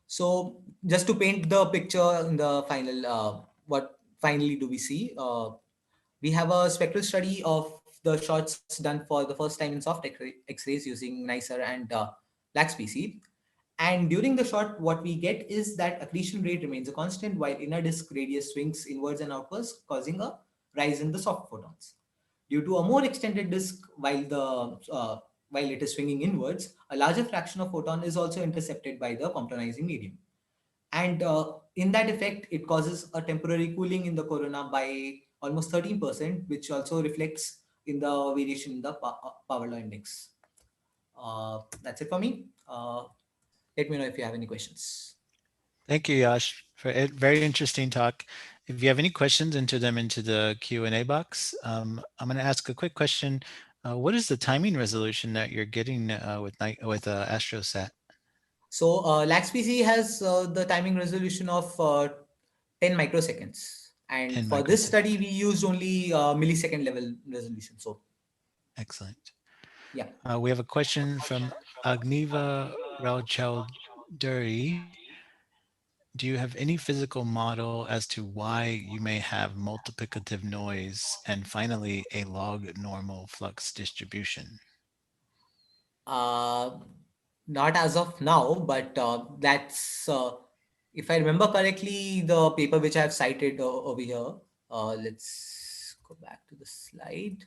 Speaker 4: So just to paint the picture in the final, what finally do we see? We have a spectral study of the shots done for the first time in soft X-rays using NICER and LAX-PC. And during the shot, what we get is that accretion rate remains a constant while inner disk radius swings inwards and outwards, causing a rise in the soft photons. Due to a more extended disk, while the while it is swinging inwards, a larger fraction of photon is also intercepted by the comptonizing medium. And in that effect, it causes a temporary cooling in the corona by almost 13%, which also reflects in the variation in the power law index. That's it for me. Let me know if you have any questions.
Speaker 1: Thank you, Yash, for a very interesting talk. If you have any questions, enter them into the Q&A box. I'm going to ask a quick question. What is the timing resolution that you're getting with AstroSat?
Speaker 4: So LAXPC has the timing resolution of 10 microseconds. And
Speaker 1: 10
Speaker 4: for this
Speaker 1: microseconds.
Speaker 4: study, we used only millisecond level resolution. So
Speaker 1: excellent.
Speaker 4: Yeah.
Speaker 1: We have a question from Agniva Rauchaudhuri. Do you have any physical model as to why you may have multiplicative noise and finally a log normal flux distribution?
Speaker 4: Not as of now, but that's, if I remember correctly, the paper which I have cited over here. Let's go back to the slide.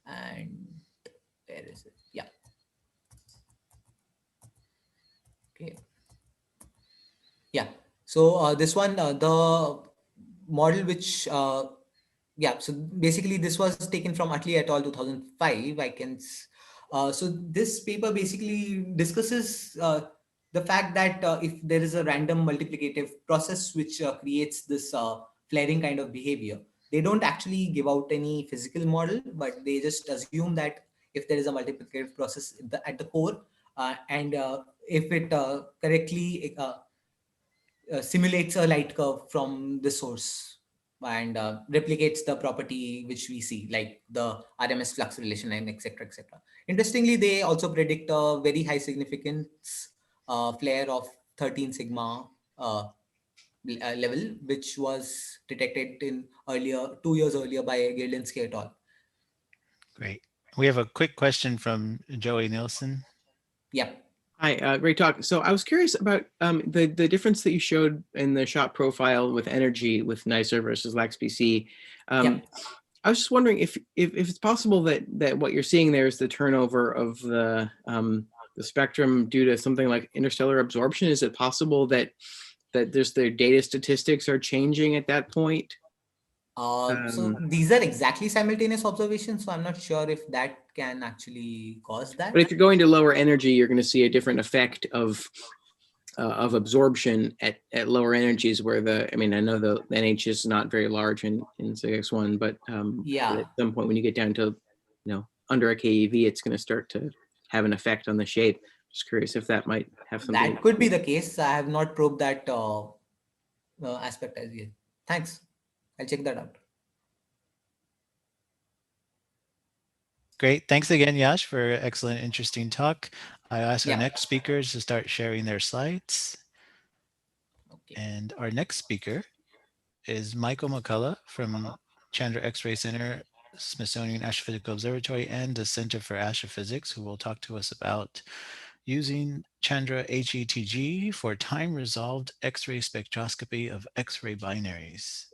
Speaker 4: And where is it? Yeah. Okay. Yeah. So this one, the model which, yeah. So basically, this was taken from Motlagh et al. 2005. So this paper basically discusses the fact that if there is a random multiplicative process which creates this flaring kind of behavior, they don't actually give out any physical model, but they just assume that if there is a multiplicative process at the core, and if it correctly simulates a light curve from the source and replicates the property which we see, like the RMS flux relation and etc. etc. Interestingly, they also predict a very high significance flare of 13 sigma level, which was detected in 2 years earlier by Gerlinsky et al.
Speaker 1: Great. We have a quick question from Joey Neilsen.
Speaker 4: Yeah.
Speaker 2: Hi, great talk. So I was curious about the difference that you showed in the shot profile with energy with NICER versus LAXPC.
Speaker 4: Yeah.
Speaker 2: I was just wondering if it's possible that what you're seeing there is the turnover of the spectrum due to something like interstellar absorption. Is it possible that there's the data statistics are changing at that point?
Speaker 4: So these are exactly simultaneous observations, so I'm not sure if that can actually cause that.
Speaker 2: But if you're going to lower energy, you're going to see a different effect of absorption at lower energies where I know the NH is not very large in Cyg X-1, but
Speaker 4: yeah,
Speaker 2: at some point when you get down to under a keV, it's going to start to have an effect on the shape. Just curious if that might have something.
Speaker 4: That could be the case. I have not probed that aspect as yet. Thanks. I'll check that out.
Speaker 1: Great. Thanks again, Yash, for an excellent, interesting talk. I ask our next speakers to start sharing their slides. Okay. And our next speaker is Michael McCullough from Chandra X-ray Center, Smithsonian Astrophysical Observatory, and the Center for Astrophysics, who will talk to us about using Chandra HETG for time-resolved X-ray spectroscopy of X-ray binaries.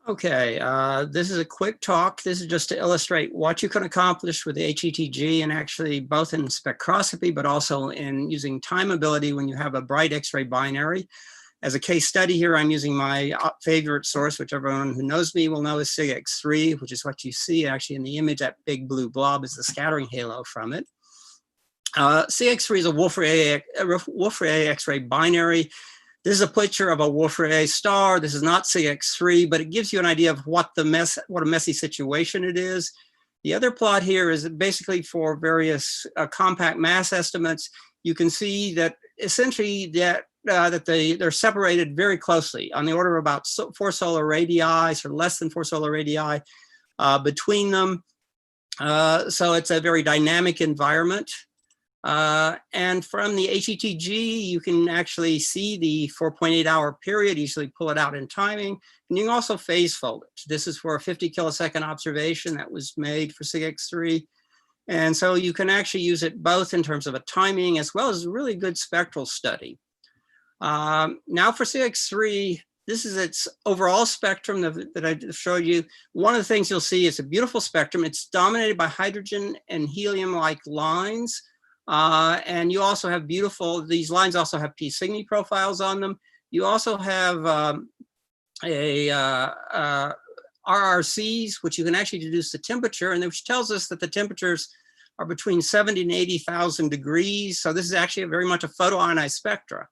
Speaker 5: Okay, this is a quick talk. This is just to illustrate what you can accomplish with the HETG, and actually both in spectroscopy, but also in using time ability when you have a bright X-ray binary. As a case study here, I'm using my favorite source, which everyone who knows me will know is Cyg X-3, which is what you see actually in the image. That big blue blob is the scattering halo from it. Cyg X-3 is a Wolf-Rayet X-ray binary. This is a picture of a Wolf-Rayet star. This is not Cyg X-3, but it gives you an idea of what a messy situation it is. The other plot here is basically for various compact mass estimates. You can see that essentially they're separated very closely on the order of about 4 solar radii, or less than 4 solar radii between them. So it's a very dynamic environment. And from the HETG, you can actually see the 4.8 hour period, easily pull it out in timing, and you can also phase fold it. This is for a 50 kilosecond observation that was made for Cyg X-3. And so you can actually use it both in terms of a timing as well as a really good spectral study. Now for Cyg X-3, this is its overall spectrum that I showed you. One of the things you'll see is a beautiful spectrum. It's dominated by hydrogen and helium-like lines. And you also have these lines also have P Cygni profiles on them. You also have RRCs, which you can actually deduce the temperature, and which tells us that the temperatures are between 70 and 80,000 degrees. So this is actually very much a photoionized spectra.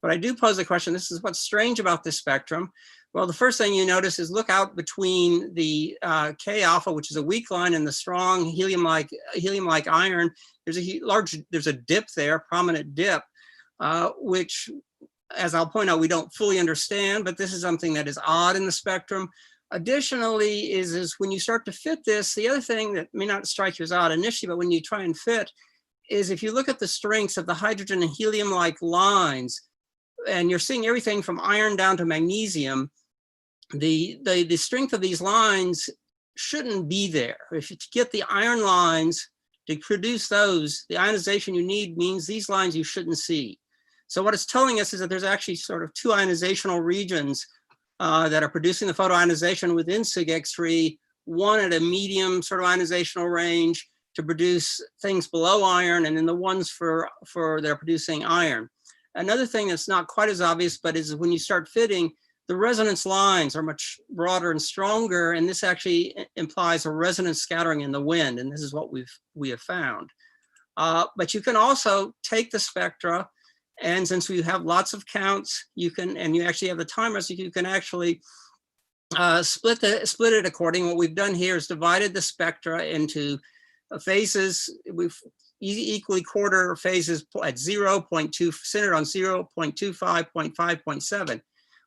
Speaker 5: But I do pose the question, this is what's strange about this spectrum. Well, the first thing you notice is look out between the K alpha, which is a weak line, and the strong helium-like iron. There's a dip there, prominent dip, which, as I'll point out, we don't fully understand, but this is something that is odd in the spectrum. Additionally, is when you start to fit this, the other thing that may not strike you as odd initially, but when you try and fit, is if you look at the strengths of the hydrogen and helium-like lines, and you're seeing everything from iron down to magnesium, the strength of these lines shouldn't be there. If you get the iron lines to produce those, the ionization you need means these lines you shouldn't see. So what it's telling us is that there's actually sort of two ionizational regions that are producing the photoionization within Cyg X-ray, one at a medium sort of ionizational range to produce things below iron, and then the ones for that are producing iron. Another thing that's not quite as obvious, but is when you start fitting, the resonance lines are much broader and stronger, and this actually implies a resonance scattering in the wind, and this is what we have found. But you can also take the spectra, and since we have lots of counts, you can, and you actually have the timers, so you can actually split it according. What we've done here is divided the spectra into phases. We've equally quarter phases at 0.2, centered on 0, 0.25, 0.5, 0.7.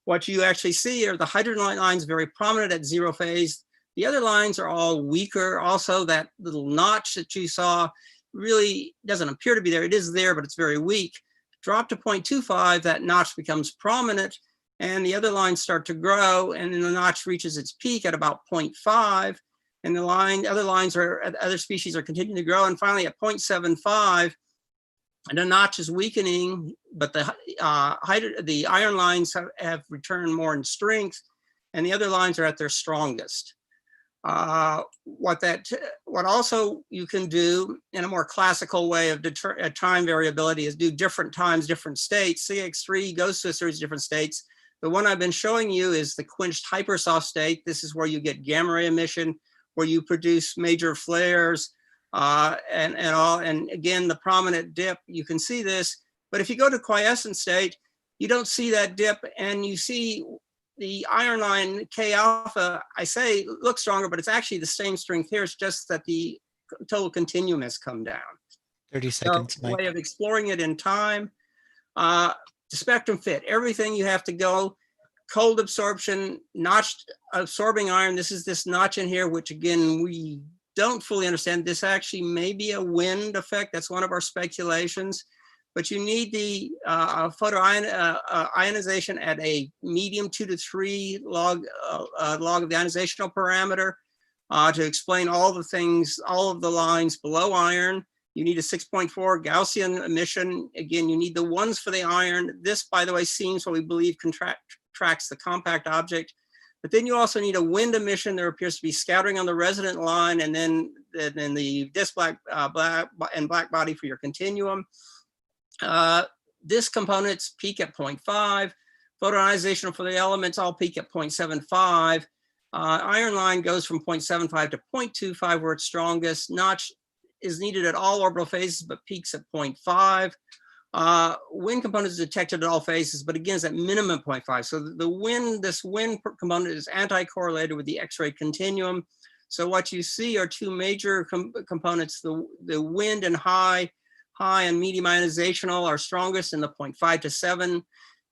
Speaker 5: What you actually see are the hydrogen lines very prominent at 0 phase. The other lines are all weaker. Also, that little notch that you saw really doesn't appear to be there. It is there, but it's very weak. Drop to 0.25, that notch becomes prominent, and the other lines start to grow, and then the notch reaches its peak at about 0.5, and other species are continuing to grow, and finally at 0.75, and the notch is weakening, but the iron lines have returned more in strength, and the other lines are at their strongest. What also you can do in a more classical way of time variability is do different times, different states. CX3 goes to a series of different states. The one I've been showing you is the quenched hypersoft state. This is where you get gamma ray emission, where you produce major flares, and again, the prominent dip, you can see this. But if you go to quiescent state, you don't see that dip, and you see the iron line K alpha, I say looks stronger, but it's actually the same strength here. It's just that the total continuum has come down.
Speaker 1: 30 seconds,
Speaker 5: so,
Speaker 1: Mike.
Speaker 5: way of exploring it in time. The spectrum fit, everything you have to go. Cold absorption, notched absorbing iron. This is this notch in here, which again, we don't fully understand. This actually may be a wind effect. That's one of our speculations. But you need the ionization at a medium 2 to 3 log of the ionizational parameter to explain all the things, all of the lines below iron. You need a 6.4 Gaussian emission. Again, you need the ones for the iron. This, by the way, seems what we believe tracks the compact object. But then you also need a wind emission. There appears to be scattering on the resonant line, and then the disk black body for your continuum. This components peak at 0.5, photoionization for the elements all peak at 0.75. Iron line goes from 0.75 to 0.25 where it's strongest. Notch is needed at all orbital phases, but peaks at 0.5. Wind component is detected at all phases, but again, it's at minimum 0.5. So this wind component is anti-correlated with the X-ray continuum. So what you see are two major components, the wind and high and medium ionization are strongest in the 0.5 to 7,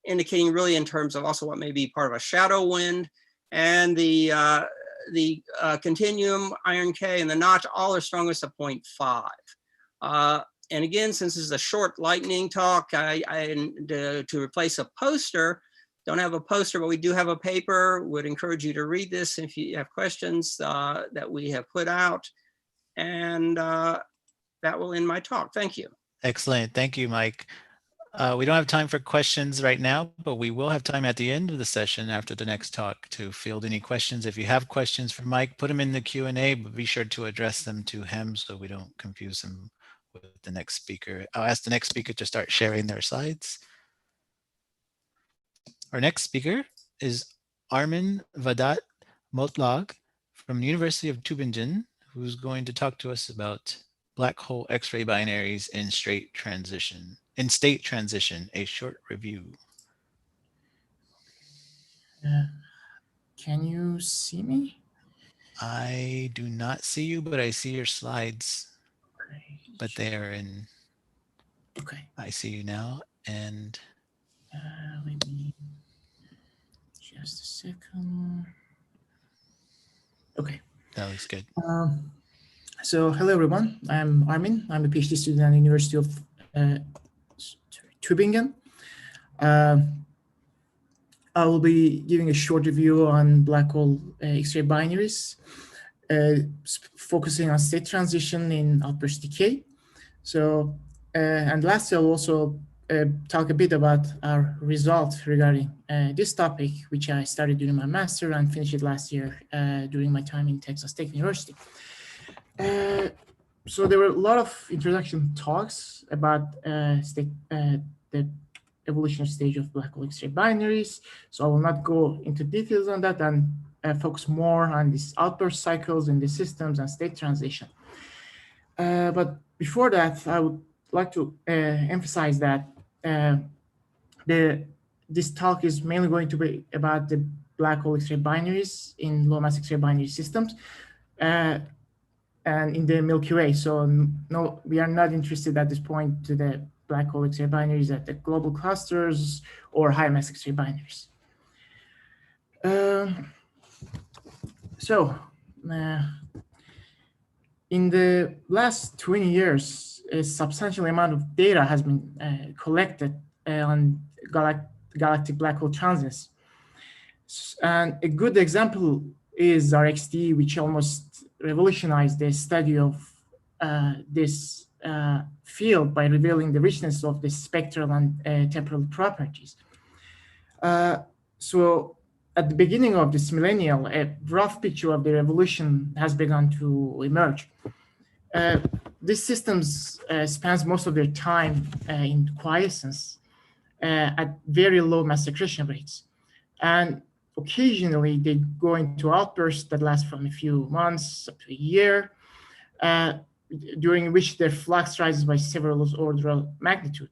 Speaker 5: indicating really in terms of also what may be part of a shadow wind. And the continuum, iron K, and the notch all are strongest at 0.5. And again, since this is a short lightning talk, to replace a poster, don't have a poster, but we do have a paper. Would encourage you to read this if you have questions that we have put out. And that will end my talk. Thank you.
Speaker 1: Excellent. Thank you, Mike. We don't have time for questions right now, but we will have time at the end of the session after the next talk to field any questions. If you have questions for Mike, put them in the Q&A, but be sure to address them to him so we don't confuse him with the next speaker. I'll ask the next speaker to start sharing their slides. Our next speaker is Armin Vahdat Motlagh from the University of Tübingen, who's going to talk to us about black hole X-ray binaries in state transition, a short review.
Speaker 6: Can you see me?
Speaker 1: I do not see you, but I see your slides.
Speaker 6: Okay.
Speaker 1: But they are in.
Speaker 6: Okay.
Speaker 1: I see you now, and
Speaker 6: let me just a second. Okay.
Speaker 1: That looks good.
Speaker 6: So hello everyone. I'm Armin. I'm a PhD student at the University of Tübingen. I will be giving a short review on black hole X-ray binaries, focusing on state transition in outburst decay. So, and lastly, I'll also talk a bit about our results regarding this topic, which I started during my master and finished it last year during my time in Texas Tech University. So there were a lot of introduction talks about the evolutionary stage of black hole X-ray binaries. So I will not go into details on that and focus more on these outburst cycles in the systems and state transition. But before that, I would like to emphasize that this talk is mainly going to be about the black hole X-ray binaries in low mass X-ray binary systems and in the Milky Way. So no, we are not interested at this point to the black hole X-ray binaries at the global clusters or high mass X-ray binaries. In the last 20 years, a substantial amount of data has been collected on galactic black hole transients. And a good example is RXD, which almost revolutionized the study of this field by revealing the richness of the spectral and temporal properties. So at the beginning of this millennium, a rough picture of the revolution has begun to emerge. These systems spans most of their time in quiescence at very low mass accretion rates. And occasionally they go into outbursts that last from a few months up to a year, during which their flux rises by several orders of magnitude.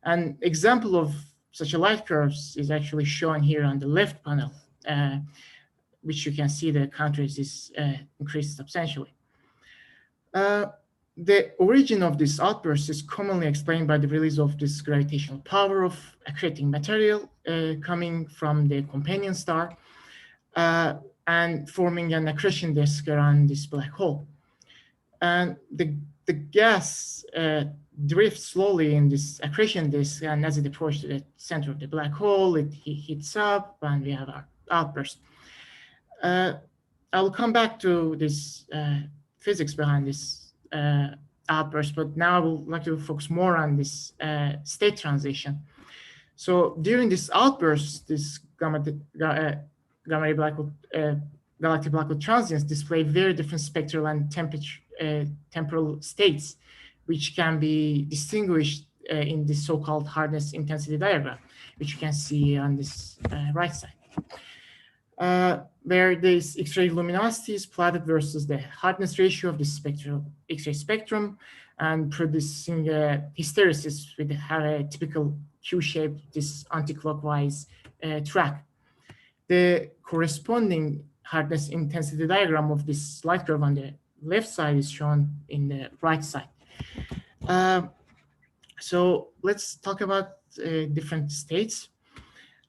Speaker 6: An example of such a light curves is actually shown here on the left panel, which you can see the contrast is increased substantially. The origin of this outburst is commonly explained by the release of this gravitational power of accreting material coming from the companion star and forming an accretion disk around this black hole. And the gas drifts slowly in this accretion disk, and as it approaches the center of the black hole, it heats up and we have our outburst. I'll come back to this physics behind this outburst, but now I would like to focus more on this state transition. So during this outburst, this gamma-ray galactic black hole transients display very different spectral and temporal states, which can be distinguished in this so-called hardness intensity diagram, which you can see on this right side. Where this X-ray luminosity is plotted versus the hardness ratio of the spectral X-ray spectrum and producing a hysteresis with have a typical Q-shaped, this anti-clockwise track. The corresponding hardness intensity diagram of this light curve on the left side is shown in the right side. So let's talk about different states.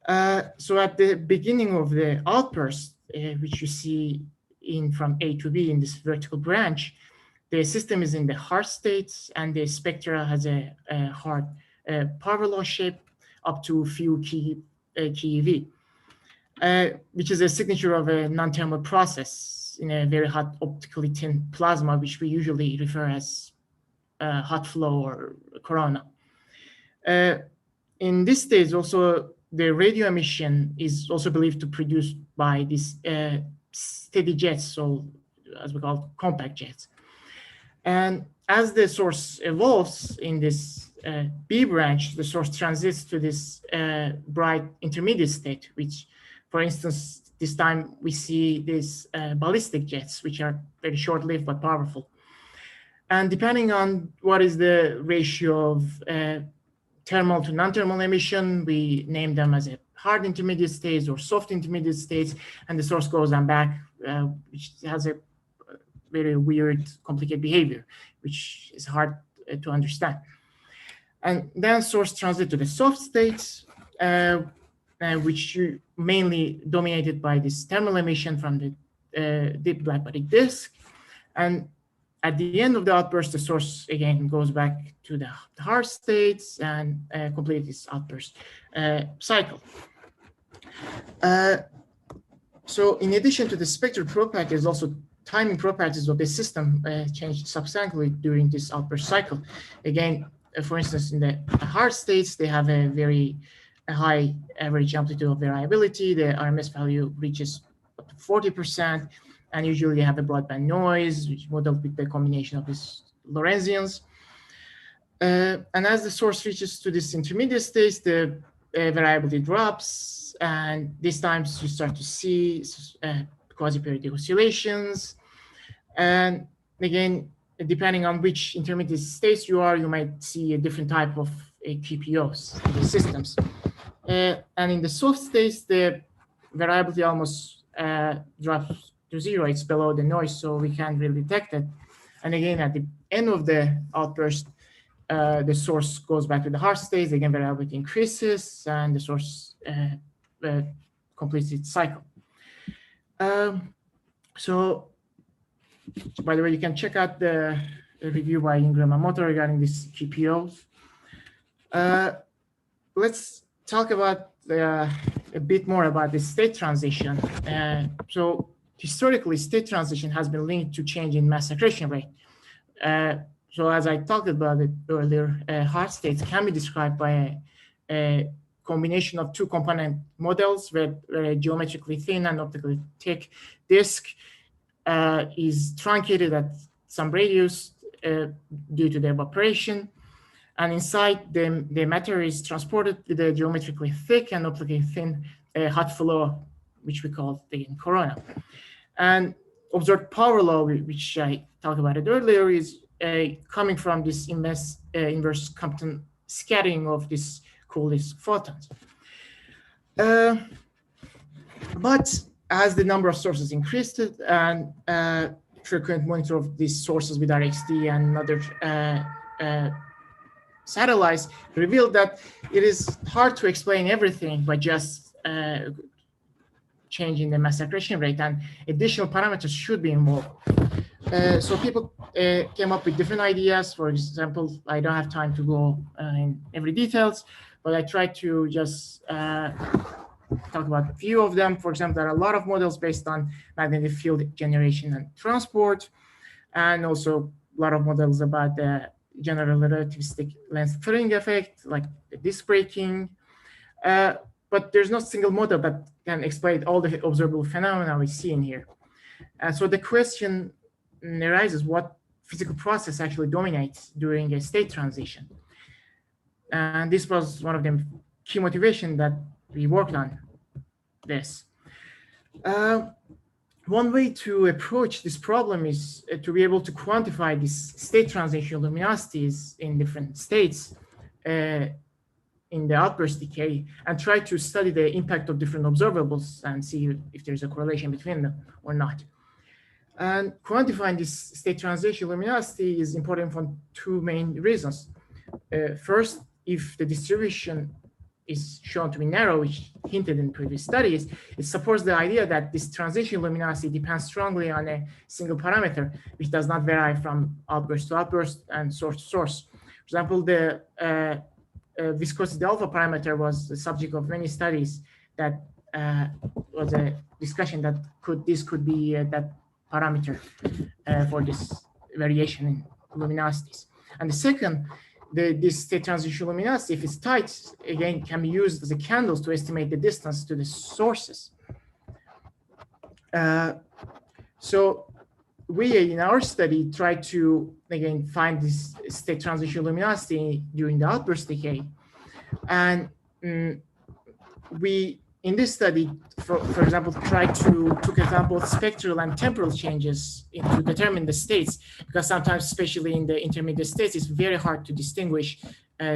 Speaker 6: So at the beginning of the outburst, which you see from A to B in this vertical branch, the system is in the hard states and the spectra has a hard power law shape up to a few keV, which is a signature of a non-thermal process in a very hot optically thin plasma, which we usually refer as hot flow or corona. In this stage, also the radio emission is also believed to produce by these steady jets, so as we call compact jets. And as the source evolves in this B branch, the source transits to this bright intermediate state, which, for instance, this time we see these ballistic jets, which are very short-lived but powerful. And depending on what is the ratio of thermal to non-thermal emission, we name them as a hard intermediate states or soft intermediate states, and the source goes on back, which has a very weird, complicated behavior, which is hard to understand. And then source transit to the soft states, which are mainly dominated by this thermal emission from the deep black body disk. And at the end of the outburst, the source again goes back to the hard states and complete this outburst cycle. So in addition to the spectral properties, also timing properties of the system change substantially during this outburst cycle. Again, for instance, in the hard states, they have a very high average amplitude of variability. The RMS value reaches up to 40%, and usually you have a broadband noise, which is modeled with the combination of these Lorentzians. And as the source reaches to this intermediate stage, the variability drops, and these times you start to see quasi-periodic oscillations. And again, depending on which intermediate states you are, you might see a different type of QPOs in the systems. And in the soft states, the variability almost drops to zero. It's below the noise, so we can't really detect it. And again, at the end of the outburst, the source goes back to the hard states. Again, variability increases, and the source completes its cycle. So, by the way, you can check out the review by Ingram and Moto regarding these QPOs. Let's talk about a bit more about the state transition. So historically, state transition has been linked to change in mass accretion rate. So as I talked about it earlier, hard states can be described by a combination of two component models where a geometrically thin and optically thick disk is truncated at some radius due to the evaporation. And inside, the matter is transported with a geometrically thick and optically thin hot flow, which we call the corona. And observed power law, which I talked about it earlier, is coming from this inverse Compton scattering of this coolest photons. But as the number of sources increased and frequent monitor of these sources with RXD and other satellites revealed that it is hard to explain everything by just changing the mass accretion rate, and additional parameters should be involved. So people came up with different ideas. For example, I don't have time to go in every details, but I tried to just talk about a few of them. For example, there are a lot of models based on magnetic field generation and transport, and also a lot of models about the general relativistic length filling effect, like the disk breaking. But there's no single model that can explain all the observable phenomena we see in here. So the question arises, what physical process actually dominates during a state transition? And this was one of the key motivations that we worked on this. One way to approach this problem is to be able to quantify these state transition luminosities in different states in the outburst decay, and try to study the impact of different observables and see if there's a correlation between them or not. And quantifying this state transition luminosity is important for two main reasons. First, if the distribution is shown to be narrow, which hinted in previous studies, it supports the idea that this transition luminosity depends strongly on a single parameter, which does not vary from outburst to outburst and source to source. For example, the viscosity alpha parameter was the subject of many studies that was a discussion that this could be that parameter for this variation in luminosities. And the second, this state transition luminosity, if it's tight, again, can be used as a candles to estimate the distance to the sources. So we, in our study, tried to, again, find this state transition luminosity during the outburst decay. And we, in this study, for example, tried to took example of spectral and temporal changes to determine the states, because sometimes, especially in the intermediate states, it's very hard to distinguish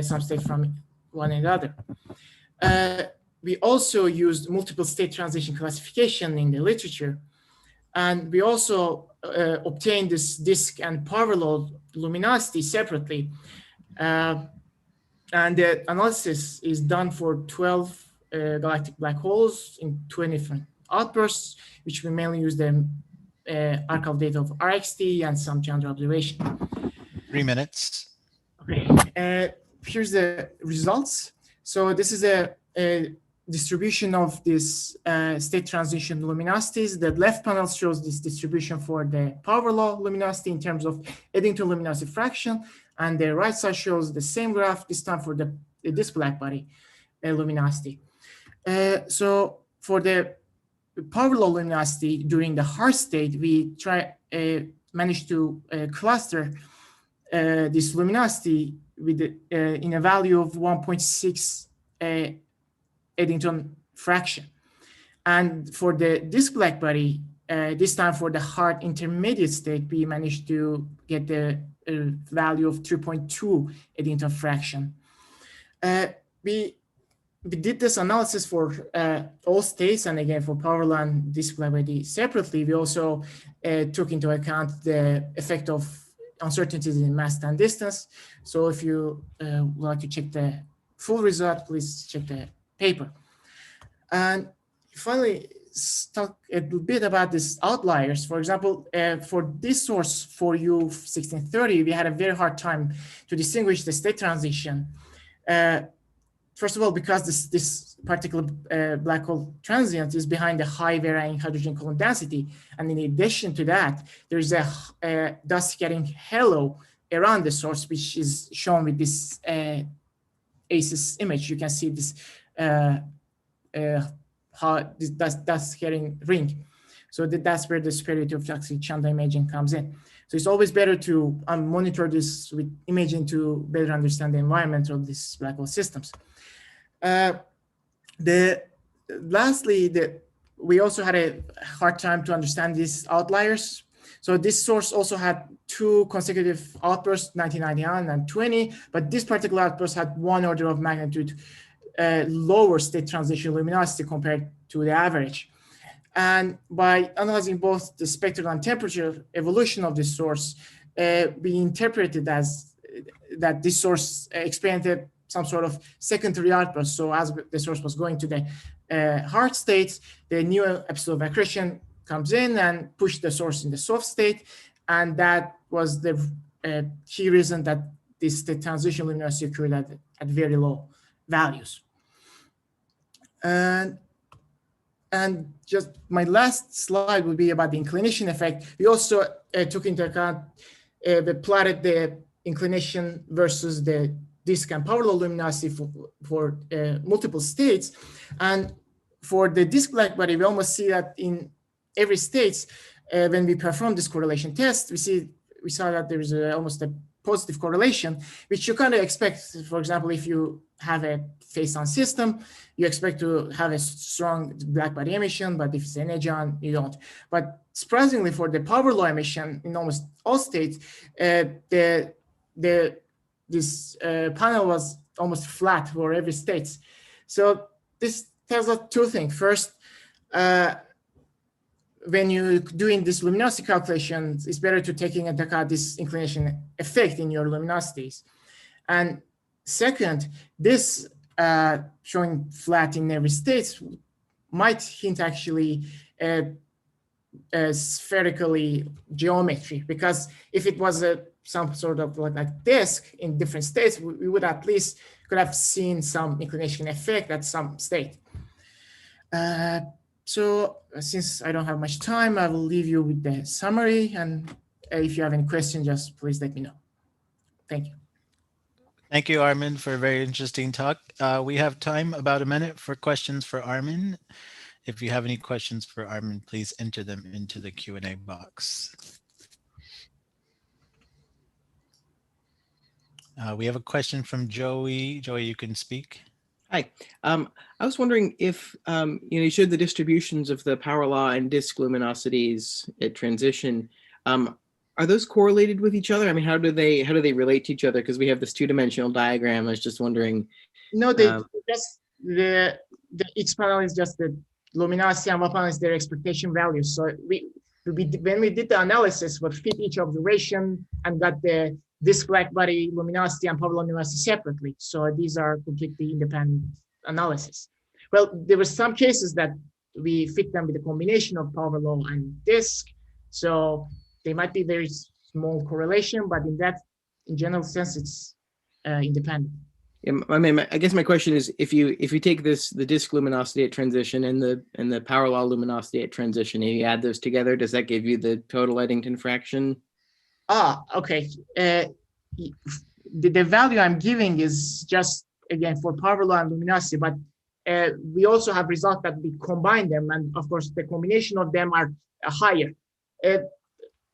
Speaker 6: some state from one another. We also used multiple state transition classification in the literature. And we also obtained this disk and power law luminosity separately. And the analysis is done for 12 galactic black holes in 20 different outbursts, which we mainly use the archival data of RXT and some Chandra observation.
Speaker 1: 3 minutes.
Speaker 6: Okay, here's the results. So this is a distribution of this state transition luminosities. The left panel shows this distribution for the power law luminosity in terms of Eddington luminosity fraction, and the right side shows the same graph, this time for this black body luminosity. So for the power law luminosity during the hard state, we managed to cluster this luminosity with in a value of 1.6 Eddington fraction. And for this black body, this time for the hard intermediate state, we managed to get the value of 3.2 Eddington fraction. We did this analysis for all states, and again for power law and this black body separately. We also took into account the effect of uncertainties in mass and distance. So if you would like to check the full result, please check the paper. And finally, talk a bit about these outliers. For example, for this source for U1630, we had a very hard time to distinguish the state transition. First of all, because this particular black hole transient is behind the high varying hydrogen column density. And in addition to that, there's a dust getting halo around the source, which is shown with this ACES image. You can see this how this dust getting ring. So that's where the superiority of actually Chandra imaging comes in. So it's always better to monitor this with imaging to better understand the environment of these black hole systems. Lastly, we also had a hard time to understand these outliers. So this source also had 2 consecutive outbursts, 1999 and 20, but this particular outburst had 1 order of magnitude lower state transition luminosity compared to the average. And by analyzing both the spectral and temperature evolution of this source, we interpreted as that this source experienced some sort of secondary outburst. So as the source was going to the hard states, the new episode of accretion comes in and pushed the source in the soft state. And that was the key reason that this state transition luminosity occurred at very low values. And just my last slide would be about the inclination effect. We also took into account, we plotted the inclination versus the disk and power law luminosity for multiple states. And for the disk black body, we almost see that in every state, when we perform this correlation test, we saw that there is almost a positive correlation, which you kind of expect. For example, if you have a face-on system, you expect to have a strong black body emission, but if it's an edge-on, you don't. But surprisingly, for the power law emission in almost all states, this panel was almost flat for every state. So this tells us 2 things. First, when you're doing this luminosity calculations, it's better to take into account this inclination effect in your luminosities. And second, this showing flat in every state might hint actually a spherically geometry, because if it was some sort of like disk in different states, we would at least could have seen some inclination effect at some state. So since I don't have much time, I will leave you with the summary. And if you have any questions, just please let me know. Thank you.
Speaker 1: Thank you, Armin, for a very interesting talk. We have time, about a minute, for questions for Armin. If you have any questions for Armin, please enter them into the Q&A box. We have a question from Joey. Joey, you can speak.
Speaker 2: Hi. I was wondering if you showed the distributions of the power law and disk luminosities at transition. Are those correlated with each other? I mean, how do they relate to each other? Because we have this two-dimensional diagram. I was just wondering.
Speaker 6: No, they just the each panel is just the luminosity, and what panel is their expectation value. So when we did the analysis, we fit each observation and got the disk black body luminosity and power law luminosity separately. So these are completely independent analysis. Well, there were some cases that we fit them with a combination of power law and disk. So they might be very small correlation, but in general sense, it's independent.
Speaker 2: Yeah, I mean, I guess my question is, if you take the disk luminosity at transition and the power law luminosity at transition, and you add those together, does that give you the total Eddington fraction?
Speaker 6: Okay. The value I'm giving is just, again, for power law and luminosity, but we also have results that we combine them, and of course, the combination of them are higher.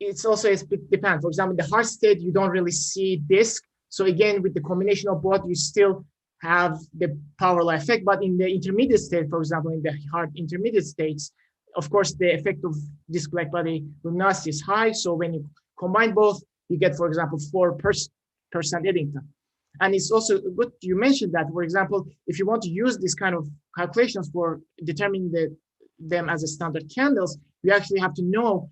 Speaker 6: It's also, it depends. For example, in the hard state, you don't really see disk. So again, with the combination of both, you still have the power law effect. But in the intermediate state, for example, in the hard intermediate states, of course, the effect of disk black body luminosity is high. So when you combine both, you get, for example, 4% Eddington. And it's also good you mentioned that, for example, if you want to use this kind of calculations for determining them as a standard candles, you actually have to know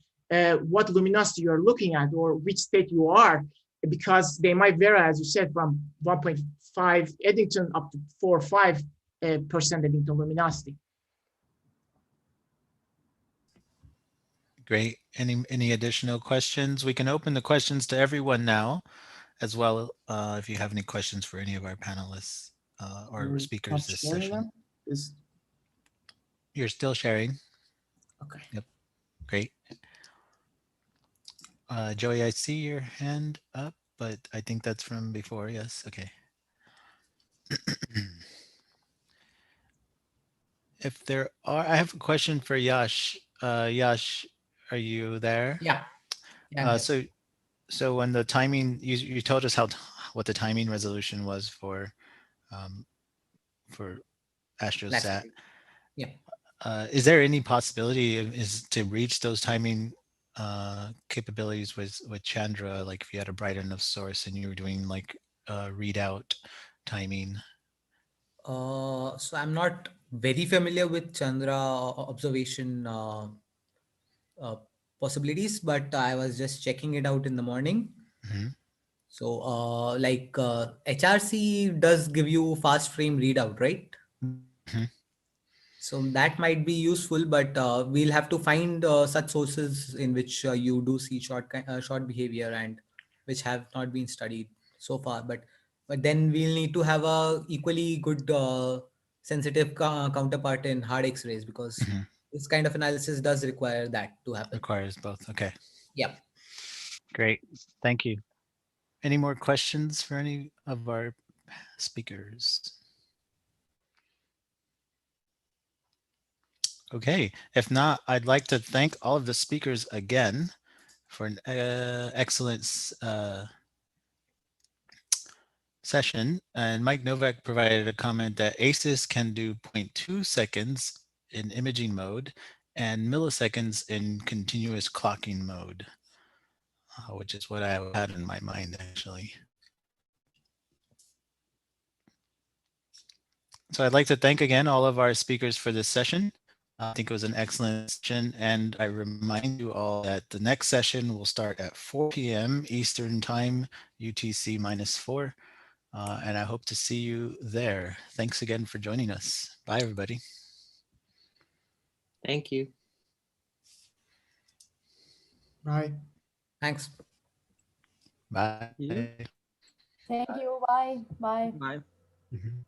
Speaker 6: what luminosity you're looking at or which state you are, because they might vary, as you said, from 1.5 Eddington up to 4 or 5% Eddington luminosity.
Speaker 1: Great. Any additional questions? We can open the questions to everyone now, as well, if you have any questions for any of our panelists or speakers this session. You're still sharing?
Speaker 6: Okay.
Speaker 1: Yep. Great. Joey, I see your hand up, but I think that's from before. Yes. Okay. If there are, I have a question for Yash. Yash, are you there?
Speaker 4: Yeah.
Speaker 1: So when the timing, you told us what the timing resolution was for AstroSat.
Speaker 4: Yeah.
Speaker 1: Is there any possibility is to reach those timing capabilities with Chandra, like if you had a bright enough source and you were doing like readout timing?
Speaker 4: So I'm not very familiar with Chandra observation possibilities, but I was just checking it out in the morning.
Speaker 1: Mm-hmm.
Speaker 4: So HRC does give you fast frame readout, right?
Speaker 1: Mm-hmm.
Speaker 4: So that might be useful, but we'll have to find such sources in which you do see short behavior and which have not been studied so far. But then we'll need to have a equally good sensitive counterpart in hard X-rays, because
Speaker 1: Mm-hmm.
Speaker 4: this kind of analysis does require that to happen.
Speaker 1: Requires both. Okay.
Speaker 4: Yeah.
Speaker 1: Great. Thank you. Any more questions for any of our speakers? Okay, if not, I'd like to thank all of the speakers again for an excellent session. And Mike Novak provided a comment that ACES can do 0.2 seconds in imaging mode and milliseconds in continuous clocking mode, which is what I had in my mind actually. So I'd like to thank again all of our speakers for this session. I think it was an excellent session, and I remind you all that the next session will start at 4 p.m. Eastern Time, UTC -4, and I hope to see you there. Thanks again for joining us. Bye, everybody.
Speaker 2: Thank you.
Speaker 6: Bye.
Speaker 4: Thanks.
Speaker 1: Bye.
Speaker 3: Thank you. Bye. Bye.
Speaker 5: Bye.
Speaker 1: Mhm.